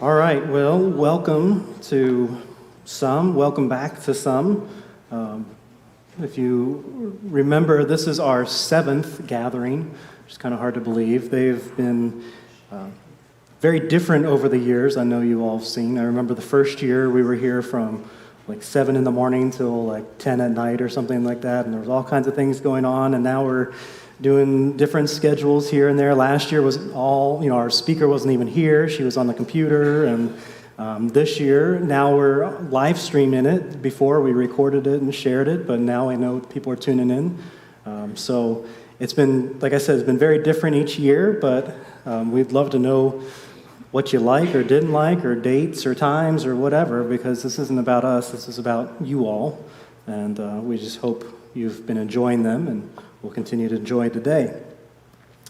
All right, well, welcome to some, welcome back to some. If you remember, this is our 7th gathering, which is kind of hard to believe. They've been very different over the years, I know you all have seen. I remember the first year we were here from like 7 in the morning till like 10 at night or something like that, and there was all kinds of things going on, and now we're doing different schedules here and there. Last year was all, our speaker wasn't even here. She was on the computer. And this year, now we're live streaming it. Before, we recorded it and shared it, but now I know people are tuning in. So it's been, like I said, it's been very different each year, but we'd love to know what you like or didn't like, or dates or times or whatever, because this isn't about us. This is about you all. And we just hope you've been enjoying them, and we'll continue to enjoy today.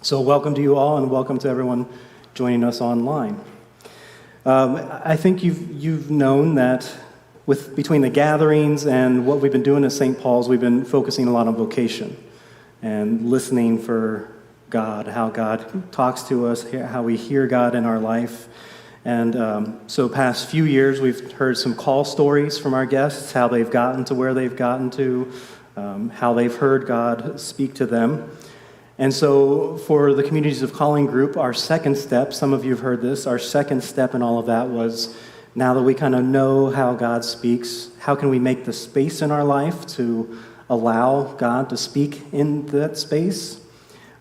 So welcome to you all, and welcome to everyone joining us online. I think you've known that between the gatherings and what we've been doing at St. Paul's, we've been focusing a lot on vocation and listening for God, how God talks to us, how we hear God in our life. And so past few years, we've heard some call stories from our guests, how they've gotten to where they've gotten to, how they've heard God speak to them. And so for the Communities of Calling group, our second step, some of you have heard this, our second step in all of that was, now that we kind of know how God speaks, how can we make the space in our life to allow God to speak in that space?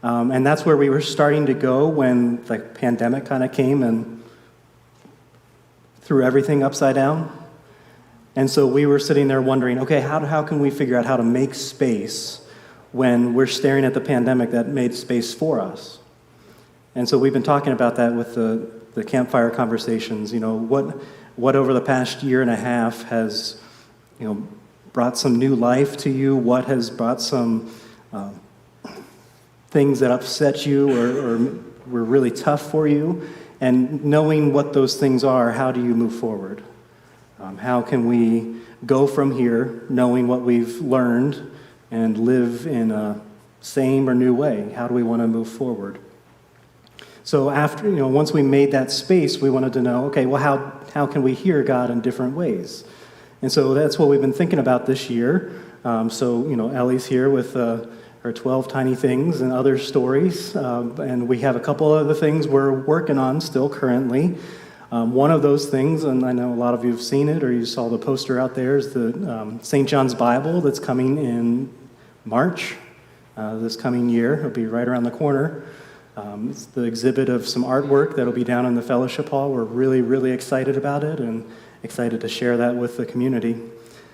And that's where we were starting to go when the pandemic kind of came and threw everything upside down. And so we were sitting there wondering, okay, how can we figure out how to make space when we're staring at the pandemic that made space for us? And so we've been talking about that with the campfire conversations. What over the past year and a half has, brought some new life to you? What has brought some things that upset you or were really tough for you? And knowing what those things are, how do you move forward? How can we go from here knowing what we've learned and live in a same or new way? How do we want to move forward? So after, once we made that space, we wanted to know, okay, well, how can we hear God in different ways? And so that's what we've been thinking about this year. Ellie's here with her 12 tiny things and other stories. And we have a couple other things we're working on still currently. One of those things, and I know a lot of you have seen it or you saw the poster out there, is the St. John's Bible that's coming in March this coming year. It'll be right around the corner. It's the exhibit of some artwork that'll be down in the fellowship hall. We're really, really excited about it and excited to share that with the community.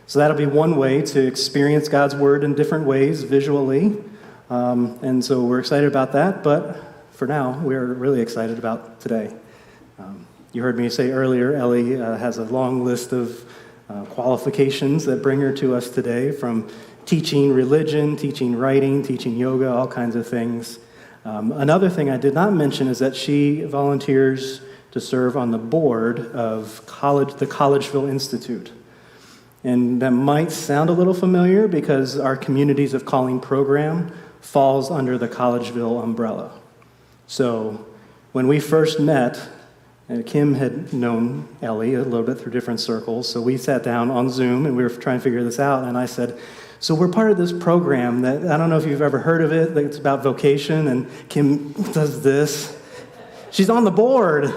So that'll be one way to experience God's Word in different ways visually. And so we're excited about that, but for now, we're really excited about today. You heard me say earlier, Ellie has a long list of qualifications that bring her to us today, from teaching religion, teaching writing, teaching yoga, all kinds of things. Another thing I did not mention is that she volunteers to serve on the board of the Collegeville Institute. And that might sound a little familiar because our Communities of Calling program falls under the Collegeville umbrella. So when we first met, and Kim had known Ellie a little bit through different circles, so we sat down on Zoom and we were trying to figure this out, and I said, so we're part of this program that, I don't know if you've ever heard of it, it's about vocation, and Kim does this. She's on the board.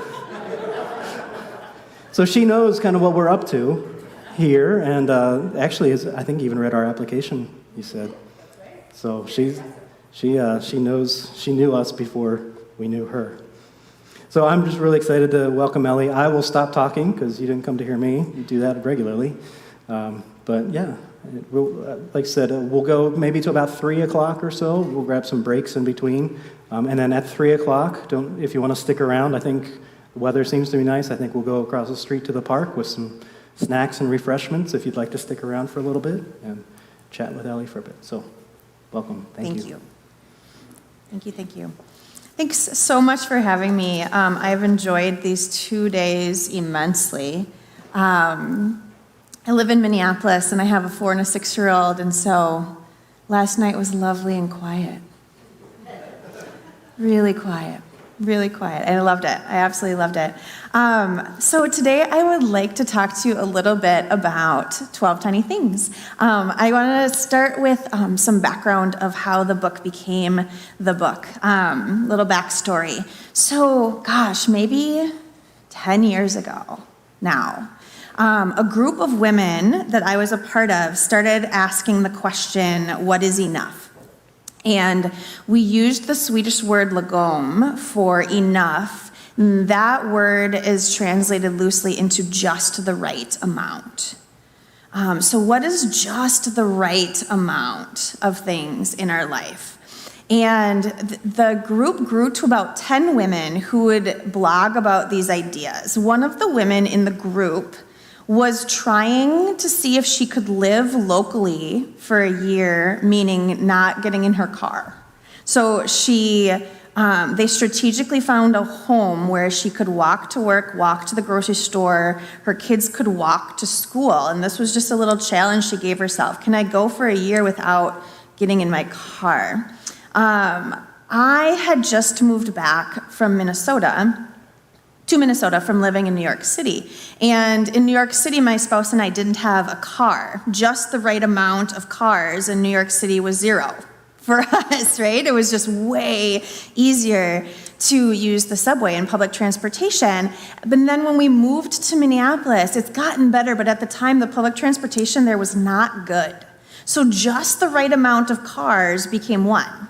So she knows kind of what we're up to here, and actually has, I think, even read our application, you said. So she knew us before we knew her. So I'm just really excited to welcome Ellie. I will stop talking because you didn't come to hear me. You do that regularly. But yeah, like I said, we'll go maybe to about 3 o'clock or so. We'll grab some breaks in between. And then at 3 o'clock, if you want to stick around, I think the weather seems to be nice. I think we'll go across the street to the park with some snacks and refreshments if you'd like to stick around for a little bit and chat with Ellie for a bit. So welcome. Thank you. Thank you. Thanks so much for having me. I've enjoyed these 2 days immensely. I live in Minneapolis, and I have a 4- and a 6-year-old, and so last night was lovely and quiet. Really quiet. Really quiet. I loved it. I absolutely loved it. So today I would like to talk to you a little bit about 12 Tiny Things. I want to start with some background of how the book became the book. Little backstory. So, gosh, maybe 10 years ago now, a group of women that I was a part of started asking the question, what is enough? And we used the Swedish word lagom for enough. That word is translated loosely into just the right amount. So what is just the right amount of things in our life? And the group grew to about 10 women who would blog about these ideas. One of the women in the group was trying to see if she could live locally for a year, meaning not getting in her car. So they strategically found a home where she could walk to work, walk to the grocery store, her kids could walk to school, and this was just a little challenge she gave herself. Can I go for a year without getting in my car? I had just moved back from Minnesota from living in New York City. And in New York City, my spouse and I didn't have a car. Just the right amount of cars in New York City was 0 for us, right? It was just way easier to use the subway and public transportation. But then when we moved to Minneapolis, it's gotten better, but at the time, the public transportation there was not good. So just the right amount of cars became one.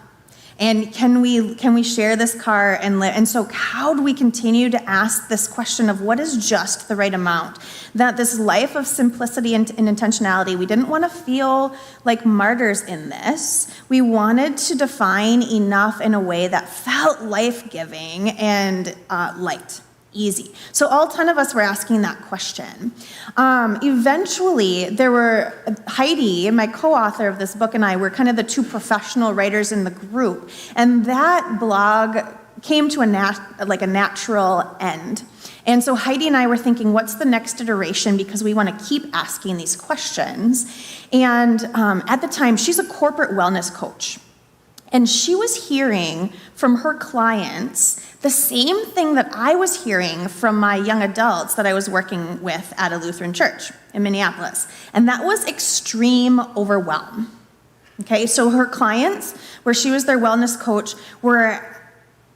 And can we share this car and live? And so how do we continue to ask this question of what is just the right amount? That this life of simplicity and intentionality, we didn't want to feel like martyrs in this. We wanted to define enough in a way that felt life-giving and light. Easy. So all 10 of us were asking that question. Eventually, there were Heidi, my co-author of this book, and I were kind of the two professional writers in the group, and that blog came to a natural end. And so Heidi and I were thinking, what's the next iteration? Because we want to keep asking these questions. And at the time, she's a corporate wellness coach. And she was hearing from her clients the same thing that I was hearing from my young adults that I was working with at a Lutheran church in Minneapolis. And that was extreme overwhelm. Okay, so her clients, where she was their wellness coach, were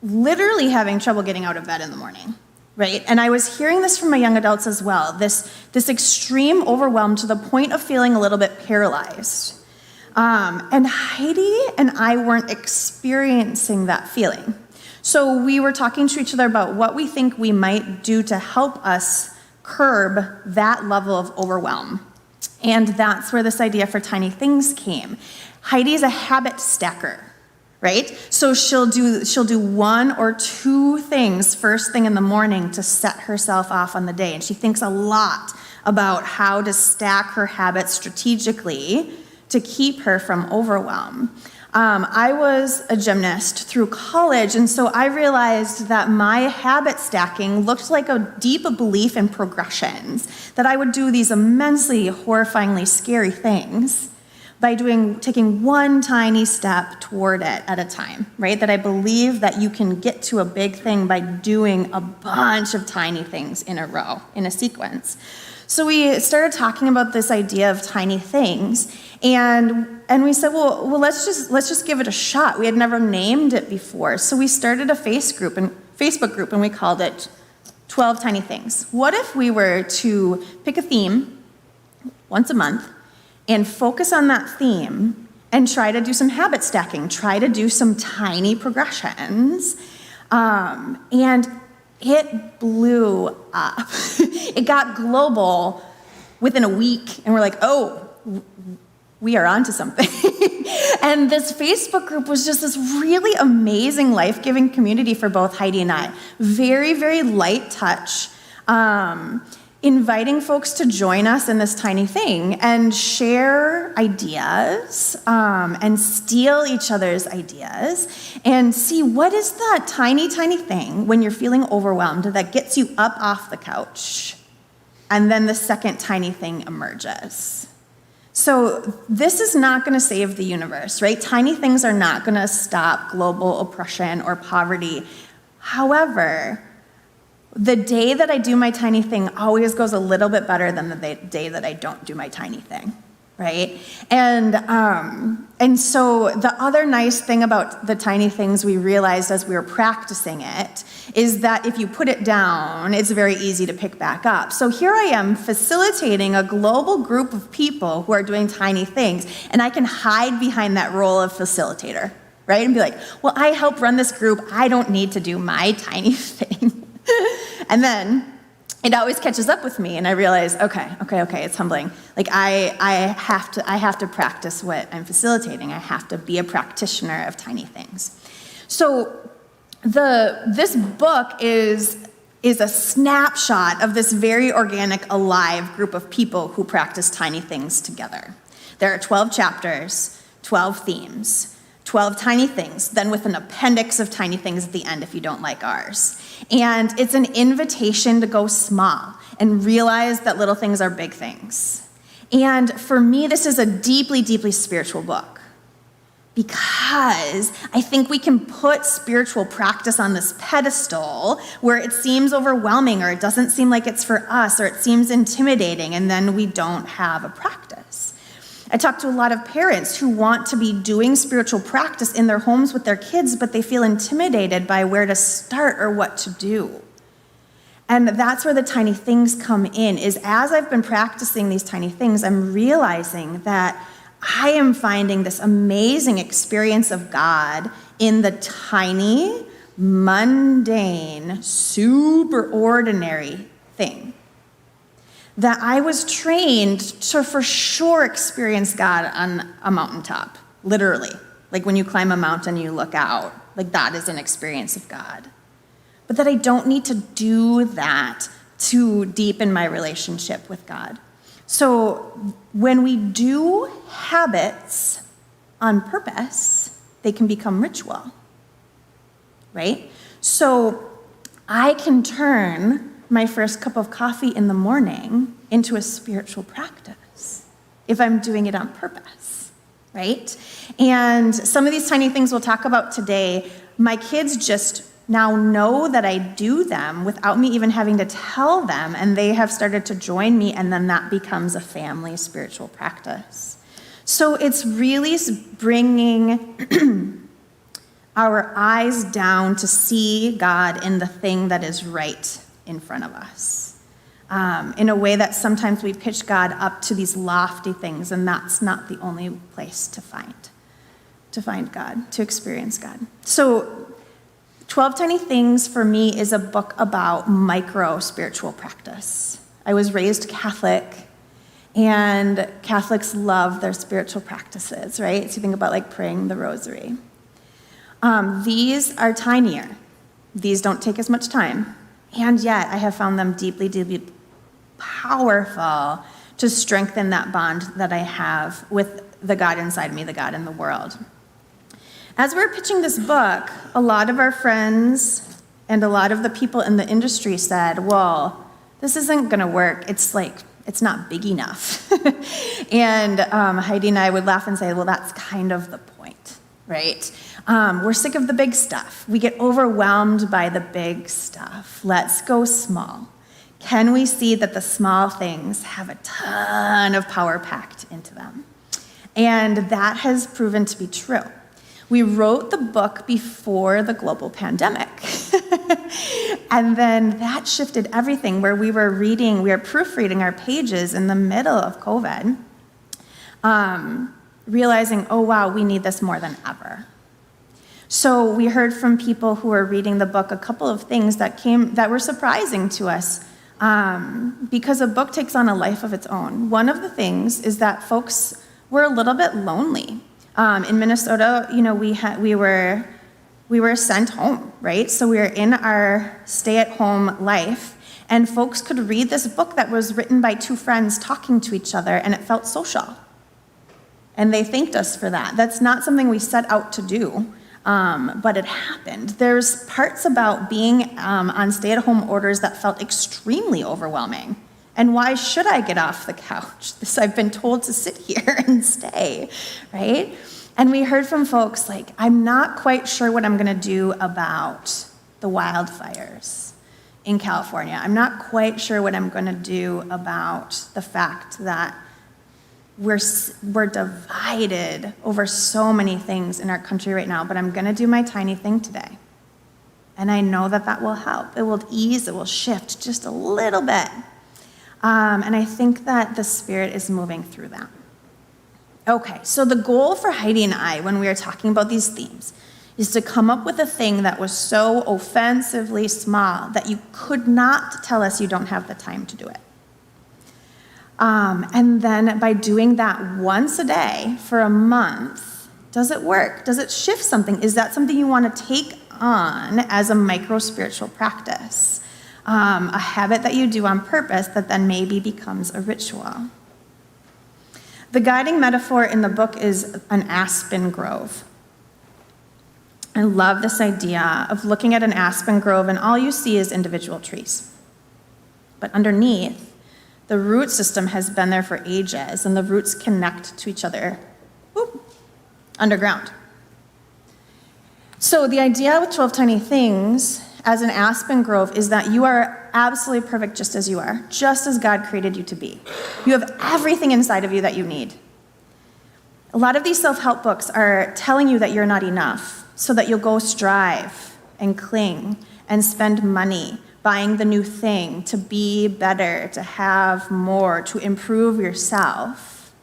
literally having trouble getting out of bed in the morning, right? And I was hearing this from my young adults as well, this extreme overwhelm to the point of feeling a little bit paralyzed. And Heidi and I weren't experiencing that feeling. So we were talking to each other about what we think we might do to help us curb that level of overwhelm. And that's where this idea for Tiny Things came. Heidi's a habit stacker, right? So she'll do 1 or 2 things first thing in the morning to set herself off on the day. And she thinks a lot about how to stack her habits strategically to keep her from overwhelm. I was a gymnast through college, and so I realized that my habit stacking looked like a deep belief in progressions, that I would do these immensely, horrifyingly scary things by taking one tiny step toward it at a time, right? That I believe that you can get to a big thing by doing a bunch of tiny things in a row, in a sequence. So we started talking about this idea of tiny things, and we said, well, let's just give it a shot. We had never named it before, so we started a Facebook group, and we called it 12 Tiny Things. What if we were to pick a theme once a month and focus on that theme and try to do some habit stacking, try to do some tiny progressions, and it blew up. It got global within a week, and we're like, oh, we are onto something. And this Facebook group was just this really amazing, life-giving community for both Heidi and I. Very, very light touch, inviting folks to join us in this tiny thing and share ideas and steal each other's ideas and see what is that tiny, tiny thing when you're feeling overwhelmed that gets you up off the couch. And then the second tiny thing emerges. So this is not going to save the universe, right? Tiny things are not going to stop global oppression or poverty. However, the day that I do my tiny thing always goes a little bit better than the day that I don't do my tiny thing, right? And so the other nice thing about the tiny things we realized as we were practicing it is that if you put it down, it's very easy to pick back up. So here I am facilitating a global group of people who are doing tiny things, and I can hide behind that role of facilitator, right? And be like, well, I help run this group. I don't need to do my tiny thing. And then it always catches up with me, and I realize, okay, it's humbling. Like I have to practice what I'm facilitating. I have to be a practitioner of tiny things. So this book is a snapshot of this very organic, alive group of people who practice tiny things together. There are 12 chapters, 12 themes, 12 tiny things, then with an appendix of tiny things at the end if you don't like ours. And it's an invitation to go small and realize that little things are big things. And for me, this is a deeply, deeply spiritual book, because I think we can put spiritual practice on this pedestal where it seems overwhelming, or it doesn't seem like it's for us, or it seems intimidating, and then we don't have a practice. I talk to a lot of parents who want to be doing spiritual practice in their homes with their kids, but they feel intimidated by where to start or what to do. And that's where the tiny things come in, is as I've been practicing these tiny things, I'm realizing that I am finding this amazing experience of God in the tiny, mundane, super ordinary thing. That I was trained to for sure experience God on a mountaintop, literally. Like when you climb a mountain, you look out. Like that is an experience of God. But that I don't need to do that to deepen my relationship with God. So when we do habits on purpose, they can become ritual, right? So I can turn my first cup of coffee in the morning into a spiritual practice if I'm doing it on purpose, right? And some of these tiny things we'll talk about today, my kids just now know that I do them without me even having to tell them, and they have started to join me, and then that becomes a family spiritual practice. So it's really bringing our eyes down to see God in the thing that is right in front of us, in a way that sometimes we pitch God up to these lofty things, and that's not the only place to find God, to experience God. So 12 Tiny Things for me is a book about micro spiritual practice. I was raised Catholic, and Catholics love their spiritual practices, right? So you think about like praying the rosary. These are tinier. These don't take as much time. And yet I have found them deeply, deeply powerful to strengthen that bond that I have with the God inside me, the God in the world. As we're pitching this book, a lot of our friends and a lot of the people in the industry said, well, this isn't going to work. It's not big enough. And Heidi and I would laugh and say, well, that's kind of the point, right? We're sick of the big stuff. We get overwhelmed by the big stuff. Let's go small. Can we see that the small things have a ton of power packed into them? And that has proven to be true. We wrote the book before the global pandemic. And then that shifted everything, where we were proofreading our pages in the middle of COVID, realizing, oh wow, we need this more than ever. So we heard from people who were reading the book a couple of things that were surprising to us, because a book takes on a life of its own. One of the things is that folks were a little bit lonely. In Minnesota, we were sent home, right? So we were in our stay-at-home life, and folks could read this book that was written by two friends talking to each other, and it felt social. And they thanked us for that. That's not something we set out to do, but it happened. There's parts about being on stay-at-home orders that felt extremely overwhelming. And why should I get off the couch? I've been told to sit here and stay, right? And we heard from folks like, I'm not quite sure what I'm going to do about the wildfires in California. I'm not quite sure what I'm going to do about the fact that we're divided over so many things in our country right now, but I'm going to do my tiny thing today. And I know that that will help. It will ease, it will shift just a little bit. And I think that the Spirit is moving through that. Okay, so the goal for Heidi and I when we are talking about these themes is to come up with a thing that was so offensively small that you could not tell us you don't have the time to do it. And then by doing that once a day for a month, does it work? Does it shift something? Is that something you want to take on as a micro-spiritual practice? A habit that you do on purpose that then maybe becomes a ritual. The guiding metaphor in the book is an aspen grove. I love this idea of looking at an aspen grove and all you see is individual trees. But underneath, the root system has been there for ages, and the roots connect to each other underground. So the idea with 12 Tiny Things as an aspen grove is that you are absolutely perfect just as you are, just as God created you to be. You have everything inside of you that you need. A lot of these self-help books are telling you that you're not enough, so that you'll go strive and cling and spend money buying the new thing to be better, to have more, to improve yourself.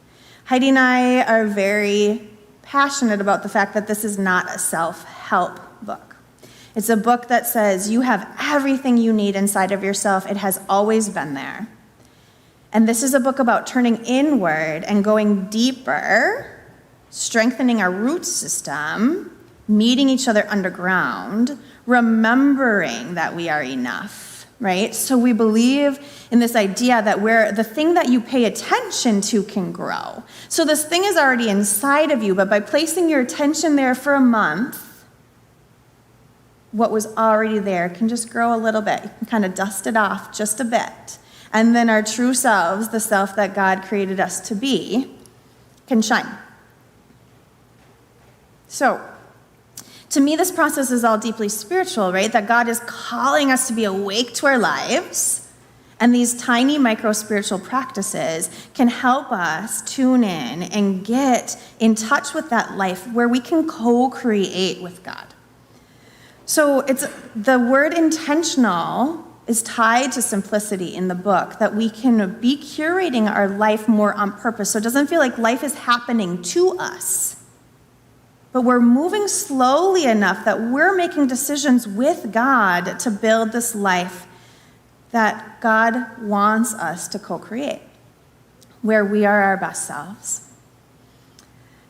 Heidi and I are very passionate about the fact that this is not a self-help book. It's a book that says you have everything you need inside of yourself. It has always been there. And this is a book about turning inward and going deeper, strengthening our root system, meeting each other underground, remembering that we are enough, right? So we believe in this idea that the thing that you pay attention to can grow. So this thing is already inside of you, but by placing your attention there for a month, what was already there can just grow a little bit. You can kind of dust it off just a bit. And then our true selves, the self that God created us to be, can shine. So, to me, this process is all deeply spiritual, right? That God is calling us to be awake to our lives, and these tiny micro-spiritual practices can help us tune in and get in touch with that life where we can co-create with God. So it's the word intentional is tied to simplicity in the book, that we can be curating our life more on purpose, so it doesn't feel like life is happening to us. But we're moving slowly enough that we're making decisions with God to build this life that God wants us to co-create, where we are our best selves.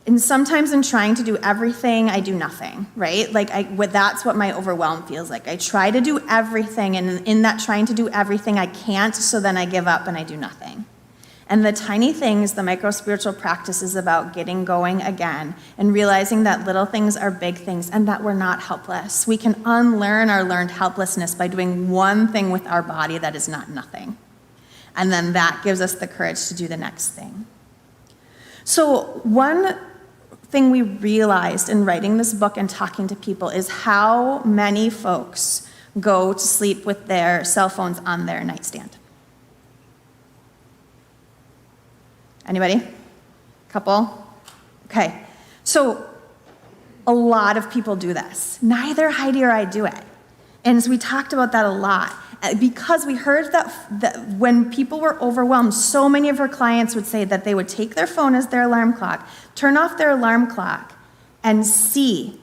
And sometimes in trying to do everything, I do nothing, right? That's what my overwhelm feels like. I try to do everything, and in that trying to do everything, I can't, so then I give up and I do nothing. And the tiny things, the micro-spiritual practice is about getting going again and realizing that little things are big things and that we're not helpless. We can unlearn our learned helplessness by doing one thing with our body that is not nothing. And then that gives us the courage to do the next thing. So one thing we realized in writing this book and talking to people is how many folks go to sleep with their cell phones on their nightstand. Anybody? Couple? Okay. So a lot of people do this. Neither Heidi or I do it. And so we talked about that a lot. Because we heard that when people were overwhelmed, so many of our clients would say that they would take their phone as their alarm clock, turn off their alarm clock, and see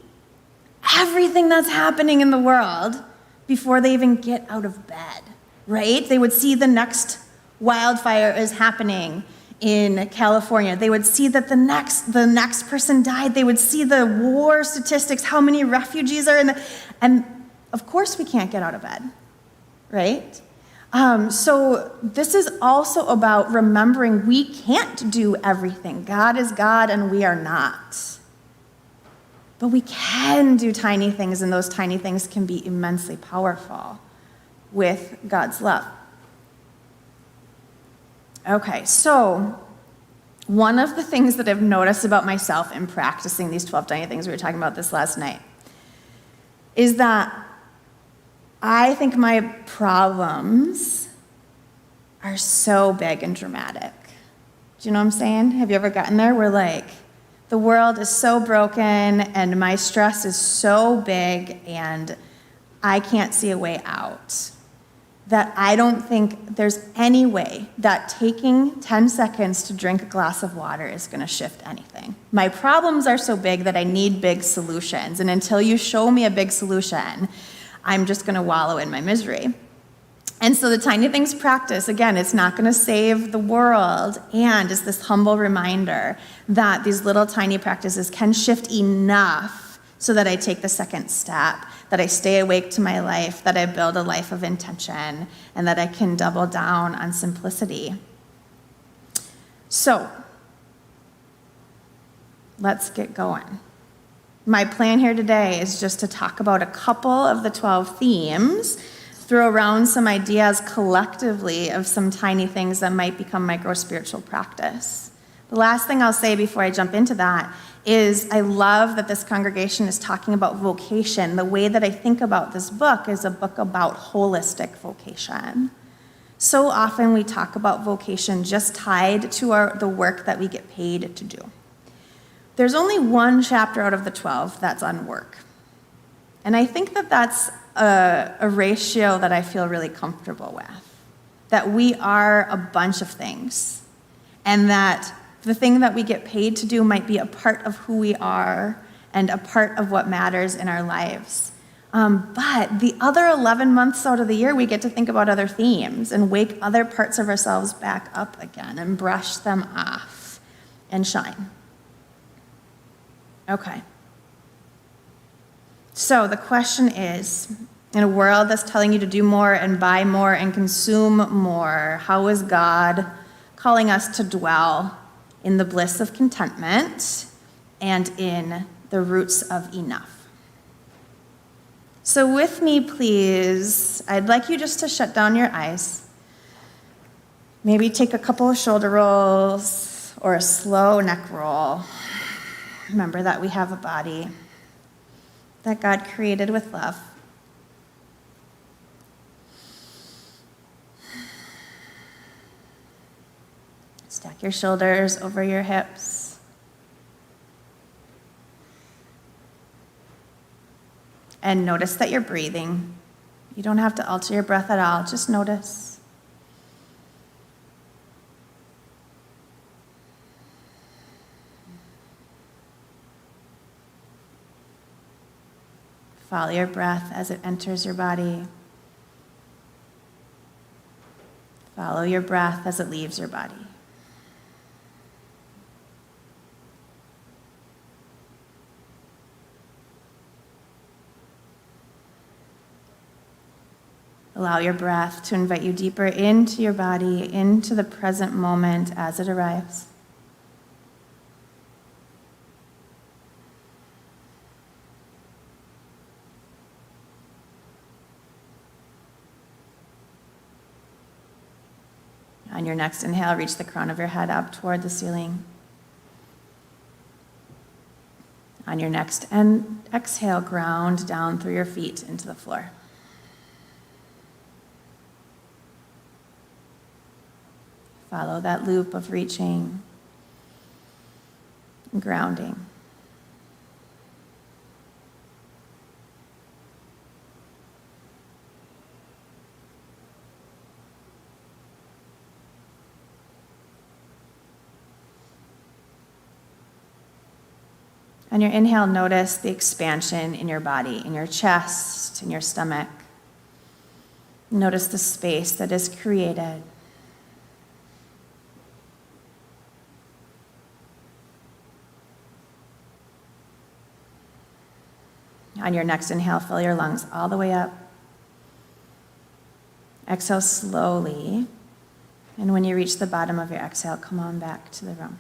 everything that's happening in the world before they even get out of bed, right? They would see the next wildfire is happening in California. They would see that the next person died. They would see the war statistics, how many refugees are and of course we can't get out of bed, right? So this is also about remembering we can't do everything. God is God and we are not. But we can do tiny things, and those tiny things can be immensely powerful with God's love. Okay, so one of the things that I've noticed about myself in practicing these 12 tiny things, we were talking about this last night, is that I think my problems are so big and dramatic. Do you know what I'm saying? Have you ever gotten there where like the world is so broken and my stress is so big and I can't see a way out, that I don't think there's any way that taking 10 seconds to drink a glass of water is going to shift anything. My problems are so big that I need big solutions, and until you show me a big solution, I'm just going to wallow in my misery. And so the tiny things practice, again, it's not going to save the world, and it's this humble reminder that these little tiny practices can shift enough so that I take the second step, that I stay awake to my life, that I build a life of intention, and that I can double down on simplicity. So, let's get going. My plan here today is just to talk about a couple of the 12 themes, throw around some ideas collectively of some tiny things that might become micro-spiritual practice. The last thing I'll say before I jump into that is I love that this congregation is talking about vocation. The way that I think about this book is a book about holistic vocation. So often we talk about vocation just tied to the work that we get paid to do. There's only one chapter out of the 12 that's on work. And I think that that's a ratio that I feel really comfortable with. That we are a bunch of things. And that the thing that we get paid to do might be a part of who we are and a part of what matters in our lives. But the other 11 months out of the year, we get to think about other themes and wake other parts of ourselves back up again and brush them off and shine. Okay. So the question is, in a world that's telling you to do more and buy more and consume more, how is God calling us to dwell in the bliss of contentment and in the roots of enough? So with me, please, I'd like you just to shut down your eyes. Maybe take a couple of shoulder rolls or a slow neck roll. Remember that we have a body that God created with love. Stack your shoulders over your hips. And notice that you're breathing. You don't have to alter your breath at all, just notice. Follow your breath as it enters your body. Follow your breath as it leaves your body. Allow your breath to invite you deeper into your body, into the present moment as it arrives. On your next inhale, reach the crown of your head up toward the ceiling. On your next exhale, ground down through your feet into the floor. Follow that loop of reaching and grounding. On your inhale, notice the expansion in your body, in your chest, in your stomach. Notice the space that is created. On your next inhale, fill your lungs all the way up. Exhale slowly. And when you reach the bottom of your exhale, come on back to the room.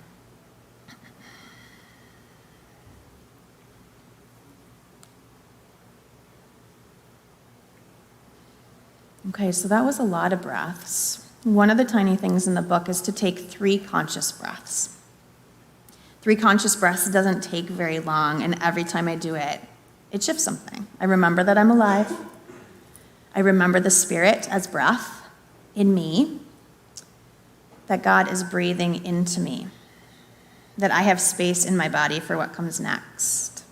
Okay, so that was a lot of breaths. One of the tiny things in the book is to take 3 conscious breaths. 3 conscious breaths doesn't take very long, and every time I do it, it shifts something. I remember that I'm alive. I remember the Spirit as breath in me, that God is breathing into me, that I have space in my body for what comes next.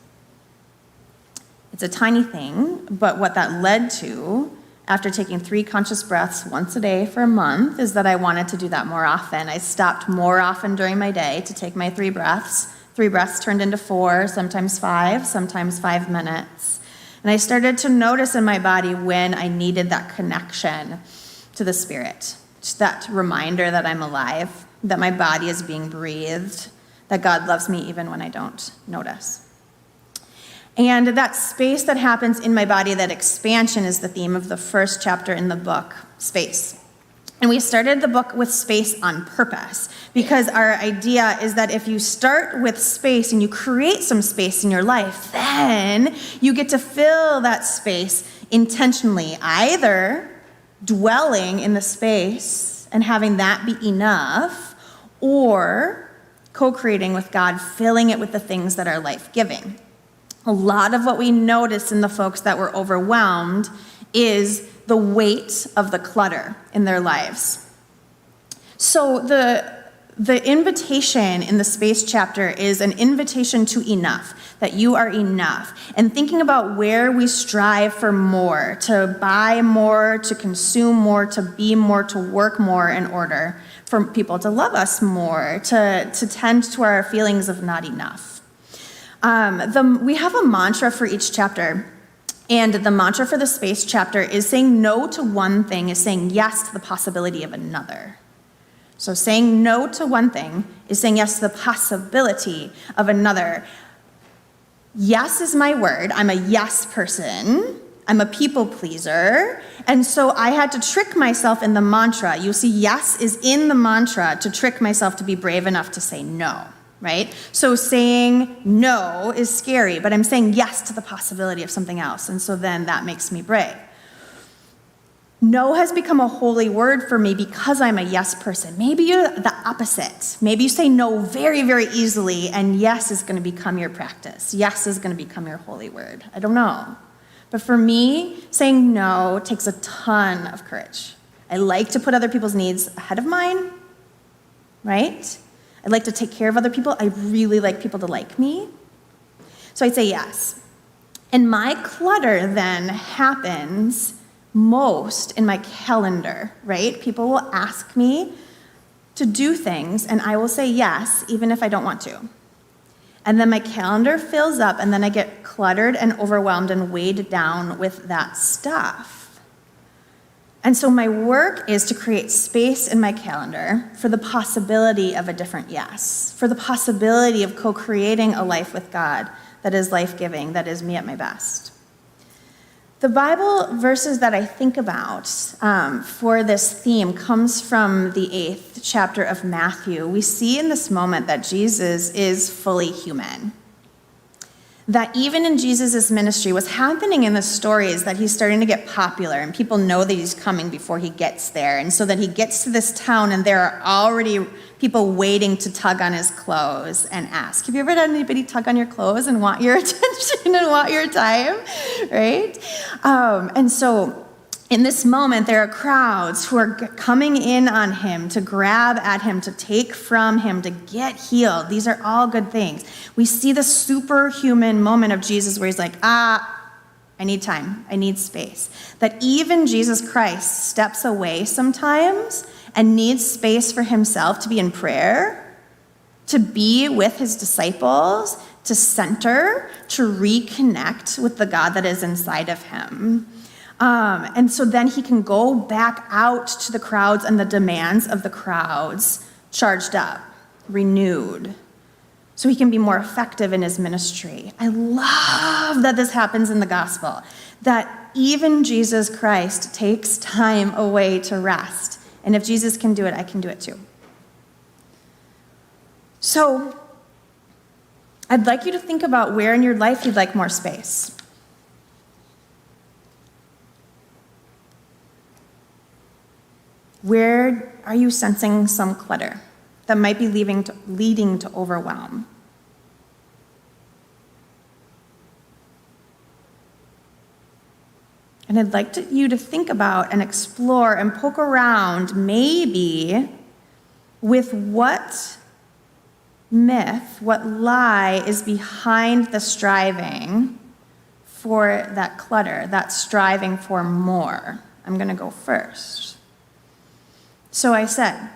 It's a tiny thing, but what that led to, after taking 3 conscious breaths once a day for a month, is that I wanted to do that more often. I stopped more often during my day to take my 3 breaths. 3 breaths turned into 4, sometimes 5 minutes. And I started to notice in my body when I needed that connection to the Spirit, just that reminder that I'm alive, that my body is being breathed, that God loves me even when I don't notice. And that space that happens in my body, that expansion, is the theme of the first chapter in the book, Space. And we started the book with space on purpose, because our idea is that if you start with space and you create some space in your life, then you get to fill that space intentionally, either dwelling in the space and having that be enough, or co-creating with God, filling it with the things that are life-giving. A lot of what we noticed in the folks that were overwhelmed is the weight of the clutter in their lives. So the invitation in the space chapter is an invitation to enough, that you are enough. And thinking about where we strive for more, to buy more, to consume more, to be more, to work more in order for people to love us more, to tend to our feelings of not enough. We have a mantra for each chapter. And the mantra for the space chapter is saying no to one thing is saying yes to the possibility of another. So saying no to one thing is saying yes to the possibility of another. Yes is my word. I'm a yes person. I'm a people pleaser. And so I had to trick myself in the mantra. You see, yes is in the mantra to trick myself to be brave enough to say no. Right? So saying no is scary, but I'm saying yes to the possibility of something else. And so then that makes me brave. No has become a holy word for me because I'm a yes person. Maybe you're the opposite. Maybe you say no very, very easily, and yes is going to become your practice. Yes is going to become your holy word. I don't know. But for me, saying no takes a ton of courage. I like to put other people's needs ahead of mine, right? I like to take care of other people. I really like people to like me. So I'd say yes. And my clutter then happens most in my calendar, right? People will ask me to do things, and I will say yes, even if I don't want to. And then my calendar fills up, and then I get cluttered and overwhelmed and weighed down with that stuff. And so my work is to create space in my calendar for the possibility of a different yes, for the possibility of co-creating a life with God that is life-giving, that is me at my best. The Bible verses that I think about for this theme comes from the 8th chapter of Matthew. We see in this moment that Jesus is fully human. That even in Jesus' ministry, what's happening in the story is that he's starting to get popular, and people know that he's coming before he gets there. And so that he gets to this town, and there are already people waiting to tug on his clothes and ask, have you ever had anybody tug on your clothes and want your attention and want your time, right? And so in this moment, there are crowds who are coming in on him to grab at him, to take from him, to get healed. These are all good things. We see the superhuman moment of Jesus where he's like, I need time. I need space. That even Jesus Christ steps away sometimes and needs space for himself to be in prayer, to be with his disciples, to center, to reconnect with the God that is inside of him. And so then he can go back out to the crowds and the demands of the crowds, charged up, renewed, so he can be more effective in his ministry. I love that this happens in the gospel, that even Jesus Christ takes time away to rest. And if Jesus can do it, I can do it too. So I'd like you to think about where in your life you'd like more space. Where are you sensing some clutter that might be leading to overwhelm? And I'd like you to think about and explore and poke around maybe with what myth, what lie is behind the striving for that clutter, that striving for more. I'm going to go first. So I said,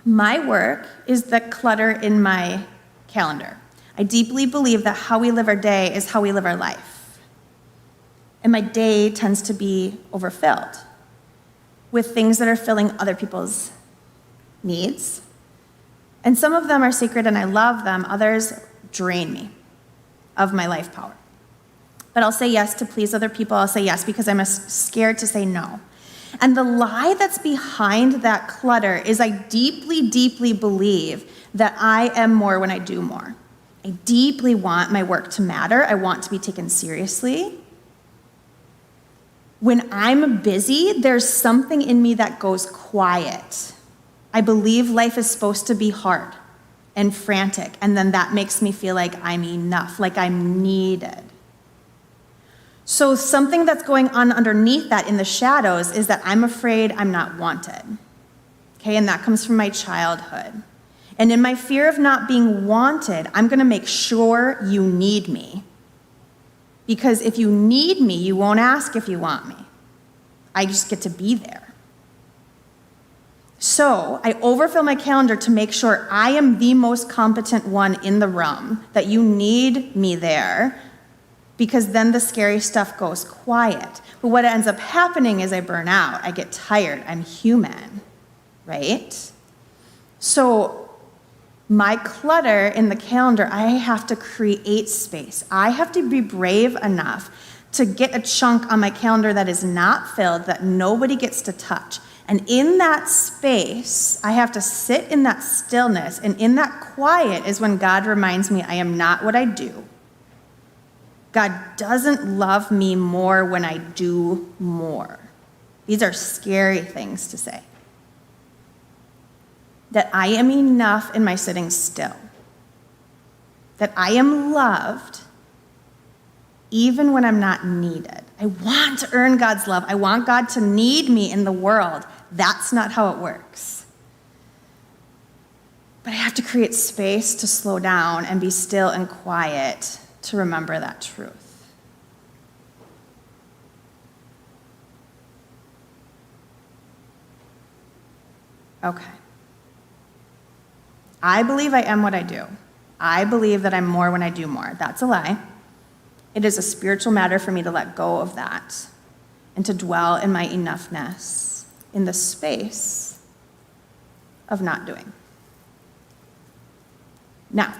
my work is the clutter in my calendar. I deeply believe that how we live our day is how we live our life. And my day tends to be overfilled with things that are filling other people's needs. And some of them are sacred and I love them. Others drain me of my life power. But I'll say yes to please other people. I'll say yes because I'm scared to say no. And the lie that's behind that clutter is I deeply, deeply believe that I am more when I do more. I deeply want my work to matter. I want to be taken seriously. When I'm busy, there's something in me that goes quiet. I believe life is supposed to be hard and frantic, and then that makes me feel like I'm enough, like I'm needed. So something that's going on underneath that in the shadows is that I'm afraid I'm not wanted. Okay, and that comes from my childhood. And in my fear of not being wanted, I'm going to make sure you need me. Because if you need me, you won't ask if you want me. I just get to be there. So I overfill my calendar to make sure I am the most competent one in the room, that you need me there, because then the scary stuff goes quiet. But what ends up happening is I burn out. I get tired. I'm human, right? So my clutter in the calendar, I have to create space. I have to be brave enough to get a chunk on my calendar that is not filled, that nobody gets to touch. And in that space, I have to sit in that stillness, and in that quiet is when God reminds me I am not what I do. God doesn't love me more when I do more. These are scary things to say. That I am enough in my sitting still. That I am loved even when I'm not needed. I want to earn God's love. I want God to need me in the world. That's not how it works. But I have to create space to slow down and be still and quiet to remember that truth. Okay. I believe I am what I do. I believe that I'm more when I do more. That's a lie. It is a spiritual matter for me to let go of that and to dwell in my enoughness in the space of not doing. Now,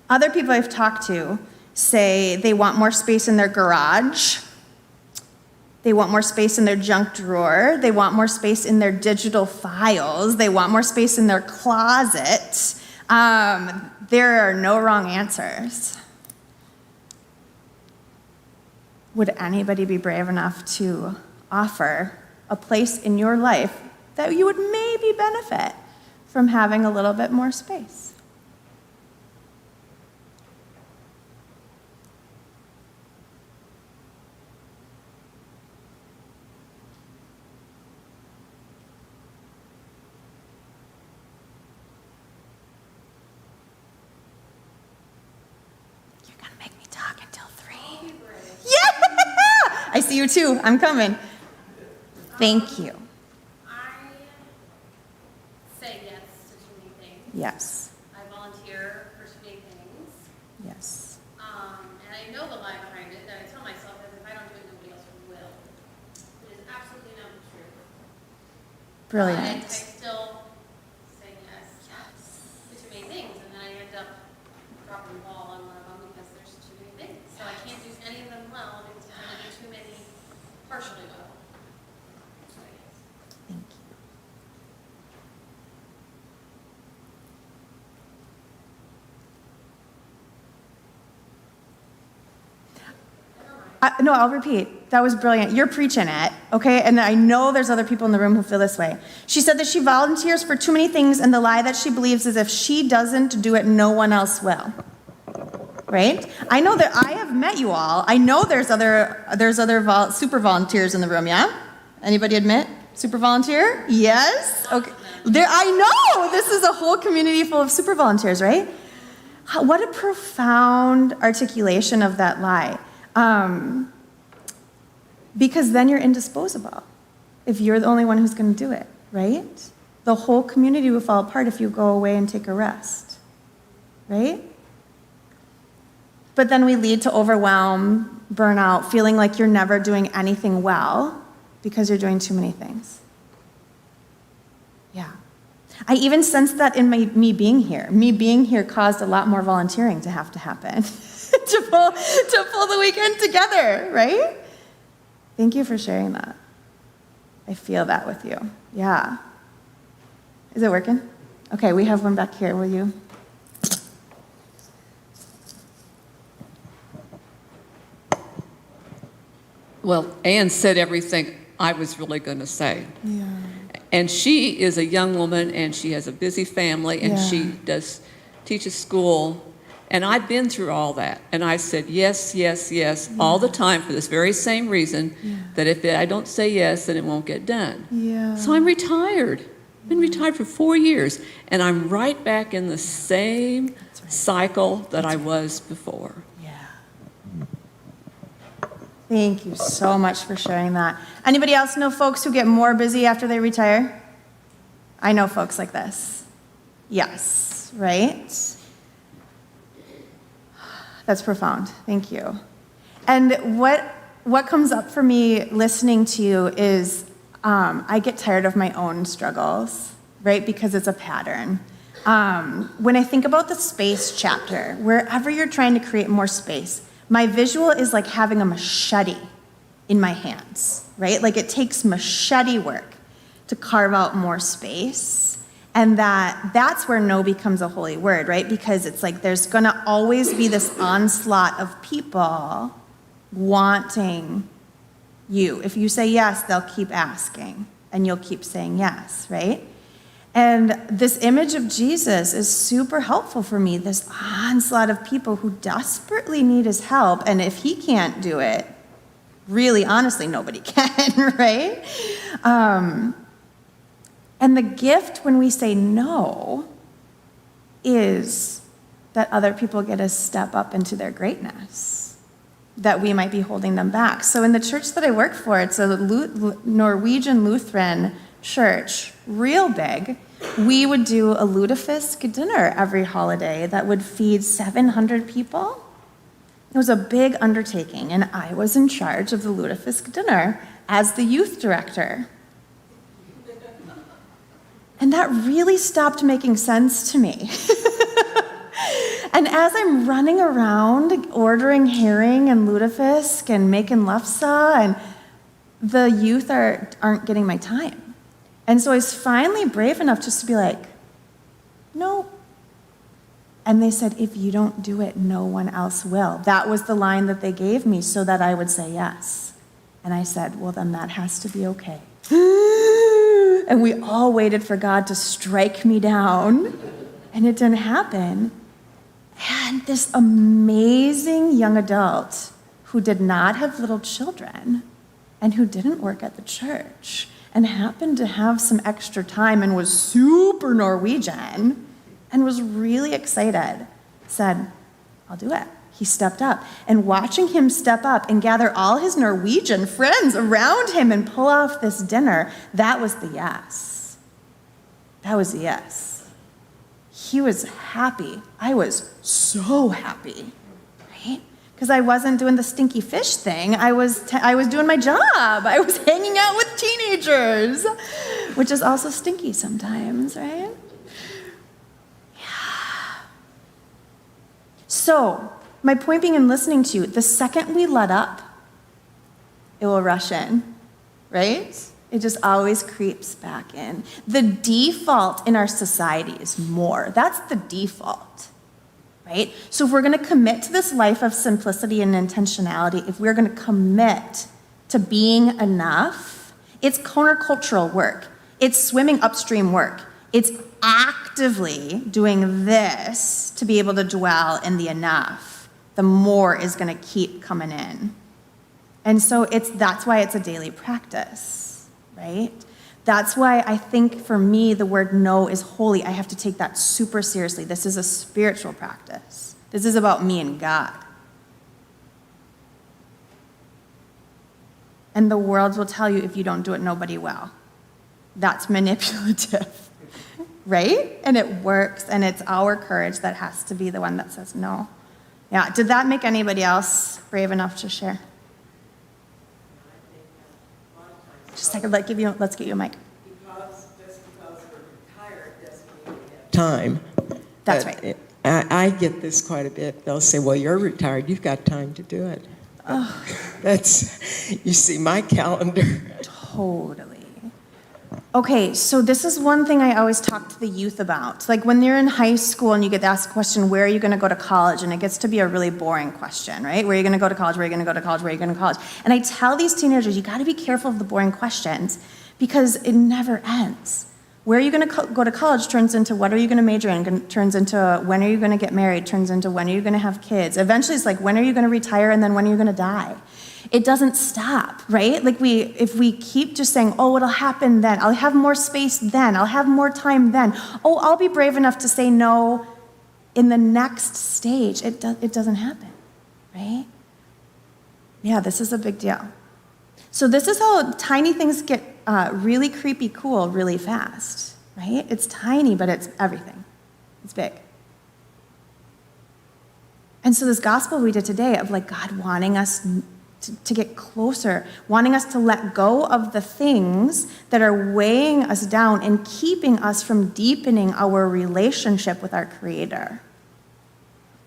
other people I've talked to say they want more space in their garage. They want more space in their junk drawer. They want more space in their digital files. They want more space in their closet. There are no wrong answers. Would anybody be brave enough to offer a place in your life that you would maybe benefit from having a little bit more space? I see you too. I'm coming. Thank you. I say yes to too many things. Yes. I volunteer for too many things. Yes. And I know the lie behind it, that I tell myself that if I don't do it, nobody else will. It is absolutely not the truth. Brilliant. I still say yes to too many things, and then I end up dropping the ball on one of them because there's too many things. So I can't do any of them well because I'm going to do too many partially well. So yes. Thank you. No, I'll repeat. That was brilliant. You're preaching it, okay? And I know there's other people in the room who feel this way. She said that she volunteers for too many things, and the lie that she believes is if she doesn't do it, no one else will. Right? I know that I have met you all. I know there's other super volunteers in the room, yeah? Anybody admit? Super volunteer? Yes? Okay. I know! This is a whole community full of super volunteers, right? What a profound articulation of that lie. Because then you're indisposable if you're the only one who's going to do it, right? The whole community will fall apart if you go away and take a rest, right? But then we lead to overwhelm, burnout, feeling like you're never doing anything well because you're doing too many things. Yeah. I even sensed that in me being here. Me being here caused a lot more volunteering to have to happen to pull the weekend together, right? Thank you for sharing that. I feel that with you. Yeah. Is it working? Okay, we have one back here. Will you? Well, Anne said everything I was really going to say. Yeah. And she is a young woman, and she has a busy family, and she teaches school. And I've been through all that. And I said yes, yes, yes, all the time for this very same reason, that if I don't say yes, then it won't get done. Yeah. So I'm retired. Been retired for 4 years. And I'm right back in the same cycle that I was before. Thank you so much for sharing that. Anybody else know folks who get more busy after they retire? I know folks like this. Yes, right? That's profound. Thank you. And what comes up for me listening to you is I get tired of my own struggles, right? Because it's a pattern. When I think about the space chapter, wherever you're trying to create more space, my visual is like having a machete in my hands, right? Like it takes machete work to carve out more space. And that's where no becomes a holy word, right? Because it's like there's gonna always be this onslaught of people wanting you. If you say yes, they'll keep asking and you'll keep saying yes, right? And this image of Jesus is super helpful for me, this onslaught of people who desperately need his help. And if he can't do it, really, honestly, nobody can, right? And the gift when we say no is that other people get to step up into their greatness, that we might be holding them back. So in the church that I work for, it's a Norwegian Lutheran church, real big. We would do a lutefisk dinner every holiday that would feed 700 people. It was a big undertaking, and I was in charge of the lutefisk dinner as the youth director. And that really stopped making sense to me. And as I'm running around ordering herring and lutefisk and making lefse, and the youth aren't getting my time. And so I was finally brave enough just to be like, no. And they said, if you don't do it, no one else will. That was the line that they gave me so that I would say yes. And I said, well, then that has to be okay. And we all waited for God to strike me down. And it didn't happen. And this amazing young adult who did not have little children and who didn't work at the church and happened to have some extra time and was super Norwegian and was really excited, said, I'll do it. He stepped up. And watching him step up and gather all his Norwegian friends around him and pull off this dinner, that was the yes. That was the yes. He was happy. I was so happy, right? Because I wasn't doing the stinky fish thing. I was doing my job. I was hanging out with teenagers, which is also stinky sometimes, right? Yeah. So, my point being in listening to you, the second we let up, it will rush in, right? It just always creeps back in. The default in our society is more. That's the default. Right? So if we're going to commit to this life of simplicity and intentionality, if we're going to commit to being enough, it's countercultural work. It's swimming upstream work. It's actively doing this to be able to dwell in the enough the more is going to keep coming in. And so that's why it's a daily practice, right? That's why I think for me, the word no is holy. I have to take that super seriously. This is a spiritual practice. This is about me and God. And the world will tell you if you don't do it, nobody will. That's manipulative, right? And it works, and it's our courage that has to be the one that says no. Yeah, did that make anybody else brave enough to share? Just a second, let's get you a mic. Just because we're retired doesn't mean we have time. That's But right. I get this quite a bit. They'll say, well, you're retired. You've got time to do it. You see my calendar. Totally. Okay, so this is one thing I always talk to the youth about. Like when you're in high school and you get asked the question, where are you going to go to college? And it gets to be a really boring question, right? Where are you going to go to college? Where are you going to go to college? Where are you going to college? And I tell these teenagers, you got to be careful of the boring questions because it never ends. Where are you going to go to college turns into what are you going to major in, turns into when are you going to get married, turns into when are you going to have kids. Eventually it's like when are you going to retire and then when are you going to die. It doesn't stop, right? Like if we keep just saying, oh, it'll happen then, I'll have more space then, I'll have more time then, oh, I'll be brave enough to say no in the next stage. It doesn't happen, right? Yeah, this is a big deal. So this is how tiny things get really creepy cool really fast, right? It's tiny, but it's everything. It's big. And so this gospel we did today of like God wanting us to get closer, wanting us to let go of the things that are weighing us down and keeping us from deepening our relationship with our Creator.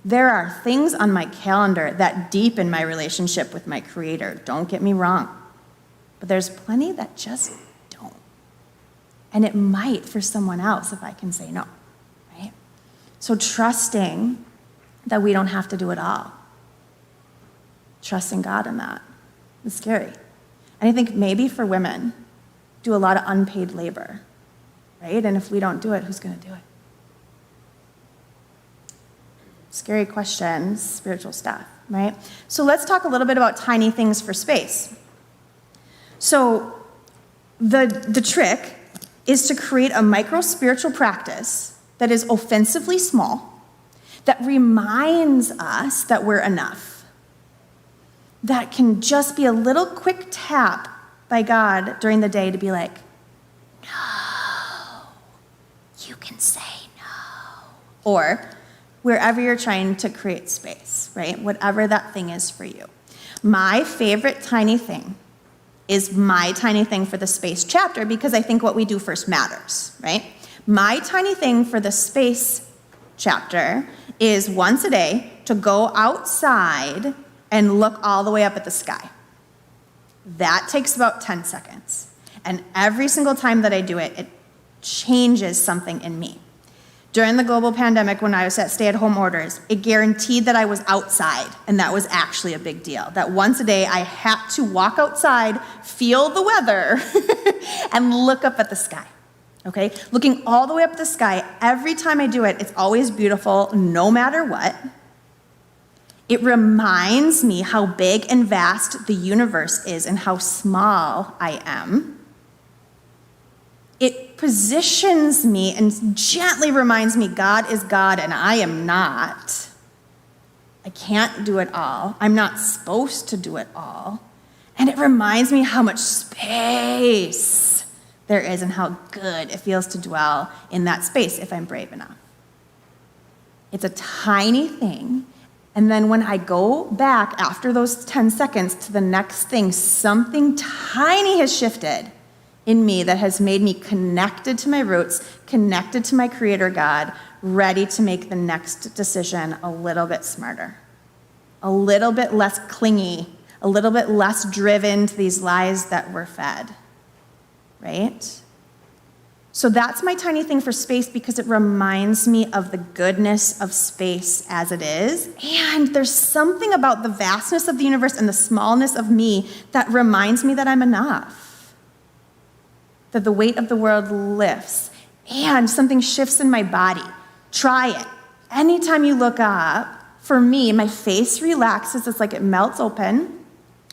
There are things on my calendar that deepen my relationship with my Creator. Don't get me wrong. But there's plenty that just don't. And it might for someone else if I can say no, right? So trusting that we don't have to do it all. Trusting God in that is scary. And I think maybe for women, do a lot of unpaid labor, right? And if we don't do it, who's going to do it? Scary questions, spiritual stuff, right? So let's talk a little bit about tiny things for space. So the trick is to create a micro spiritual practice that is offensively small, that reminds us that we're enough. That can just be a little quick tap by God during the day to be like, no, you can say no. Or wherever you're trying to create space, right? Whatever that thing is for you. My favorite tiny thing is my tiny thing for the space chapter because I think what we do first matters, right? My tiny thing for the space chapter is once a day to go outside and look all the way up at the sky. That takes about 10 seconds. And every single time that I do it, it changes something in me. During the global pandemic, when I was at stay-at-home orders, it guaranteed that I was outside, and that was actually a big deal. That once a day, I had to walk outside, feel the weather, and look up at the sky, okay? Looking all the way up at the sky, every time I do it, it's always beautiful, no matter what. It reminds me how big and vast the universe is and how small I am. It positions me and gently reminds me God is God and I am not. I can't do it all. I'm not supposed to do it all. And it reminds me how much space there is and how good it feels to dwell in that space if I'm brave enough. It's a tiny thing. And then when I go back after those 10 seconds to the next thing, something tiny has shifted in me that has made me connected to my roots, connected to my Creator God, ready to make the next decision a little bit smarter, a little bit less clingy, a little bit less driven to these lies that we're fed, right? So that's my tiny thing for space because it reminds me of the goodness of space as it is. And there's something about the vastness of the universe and the smallness of me that reminds me that I'm enough. That the weight of the world lifts and something shifts in my body. Try it. Anytime you look up, For me, my face relaxes. It's like it melts open.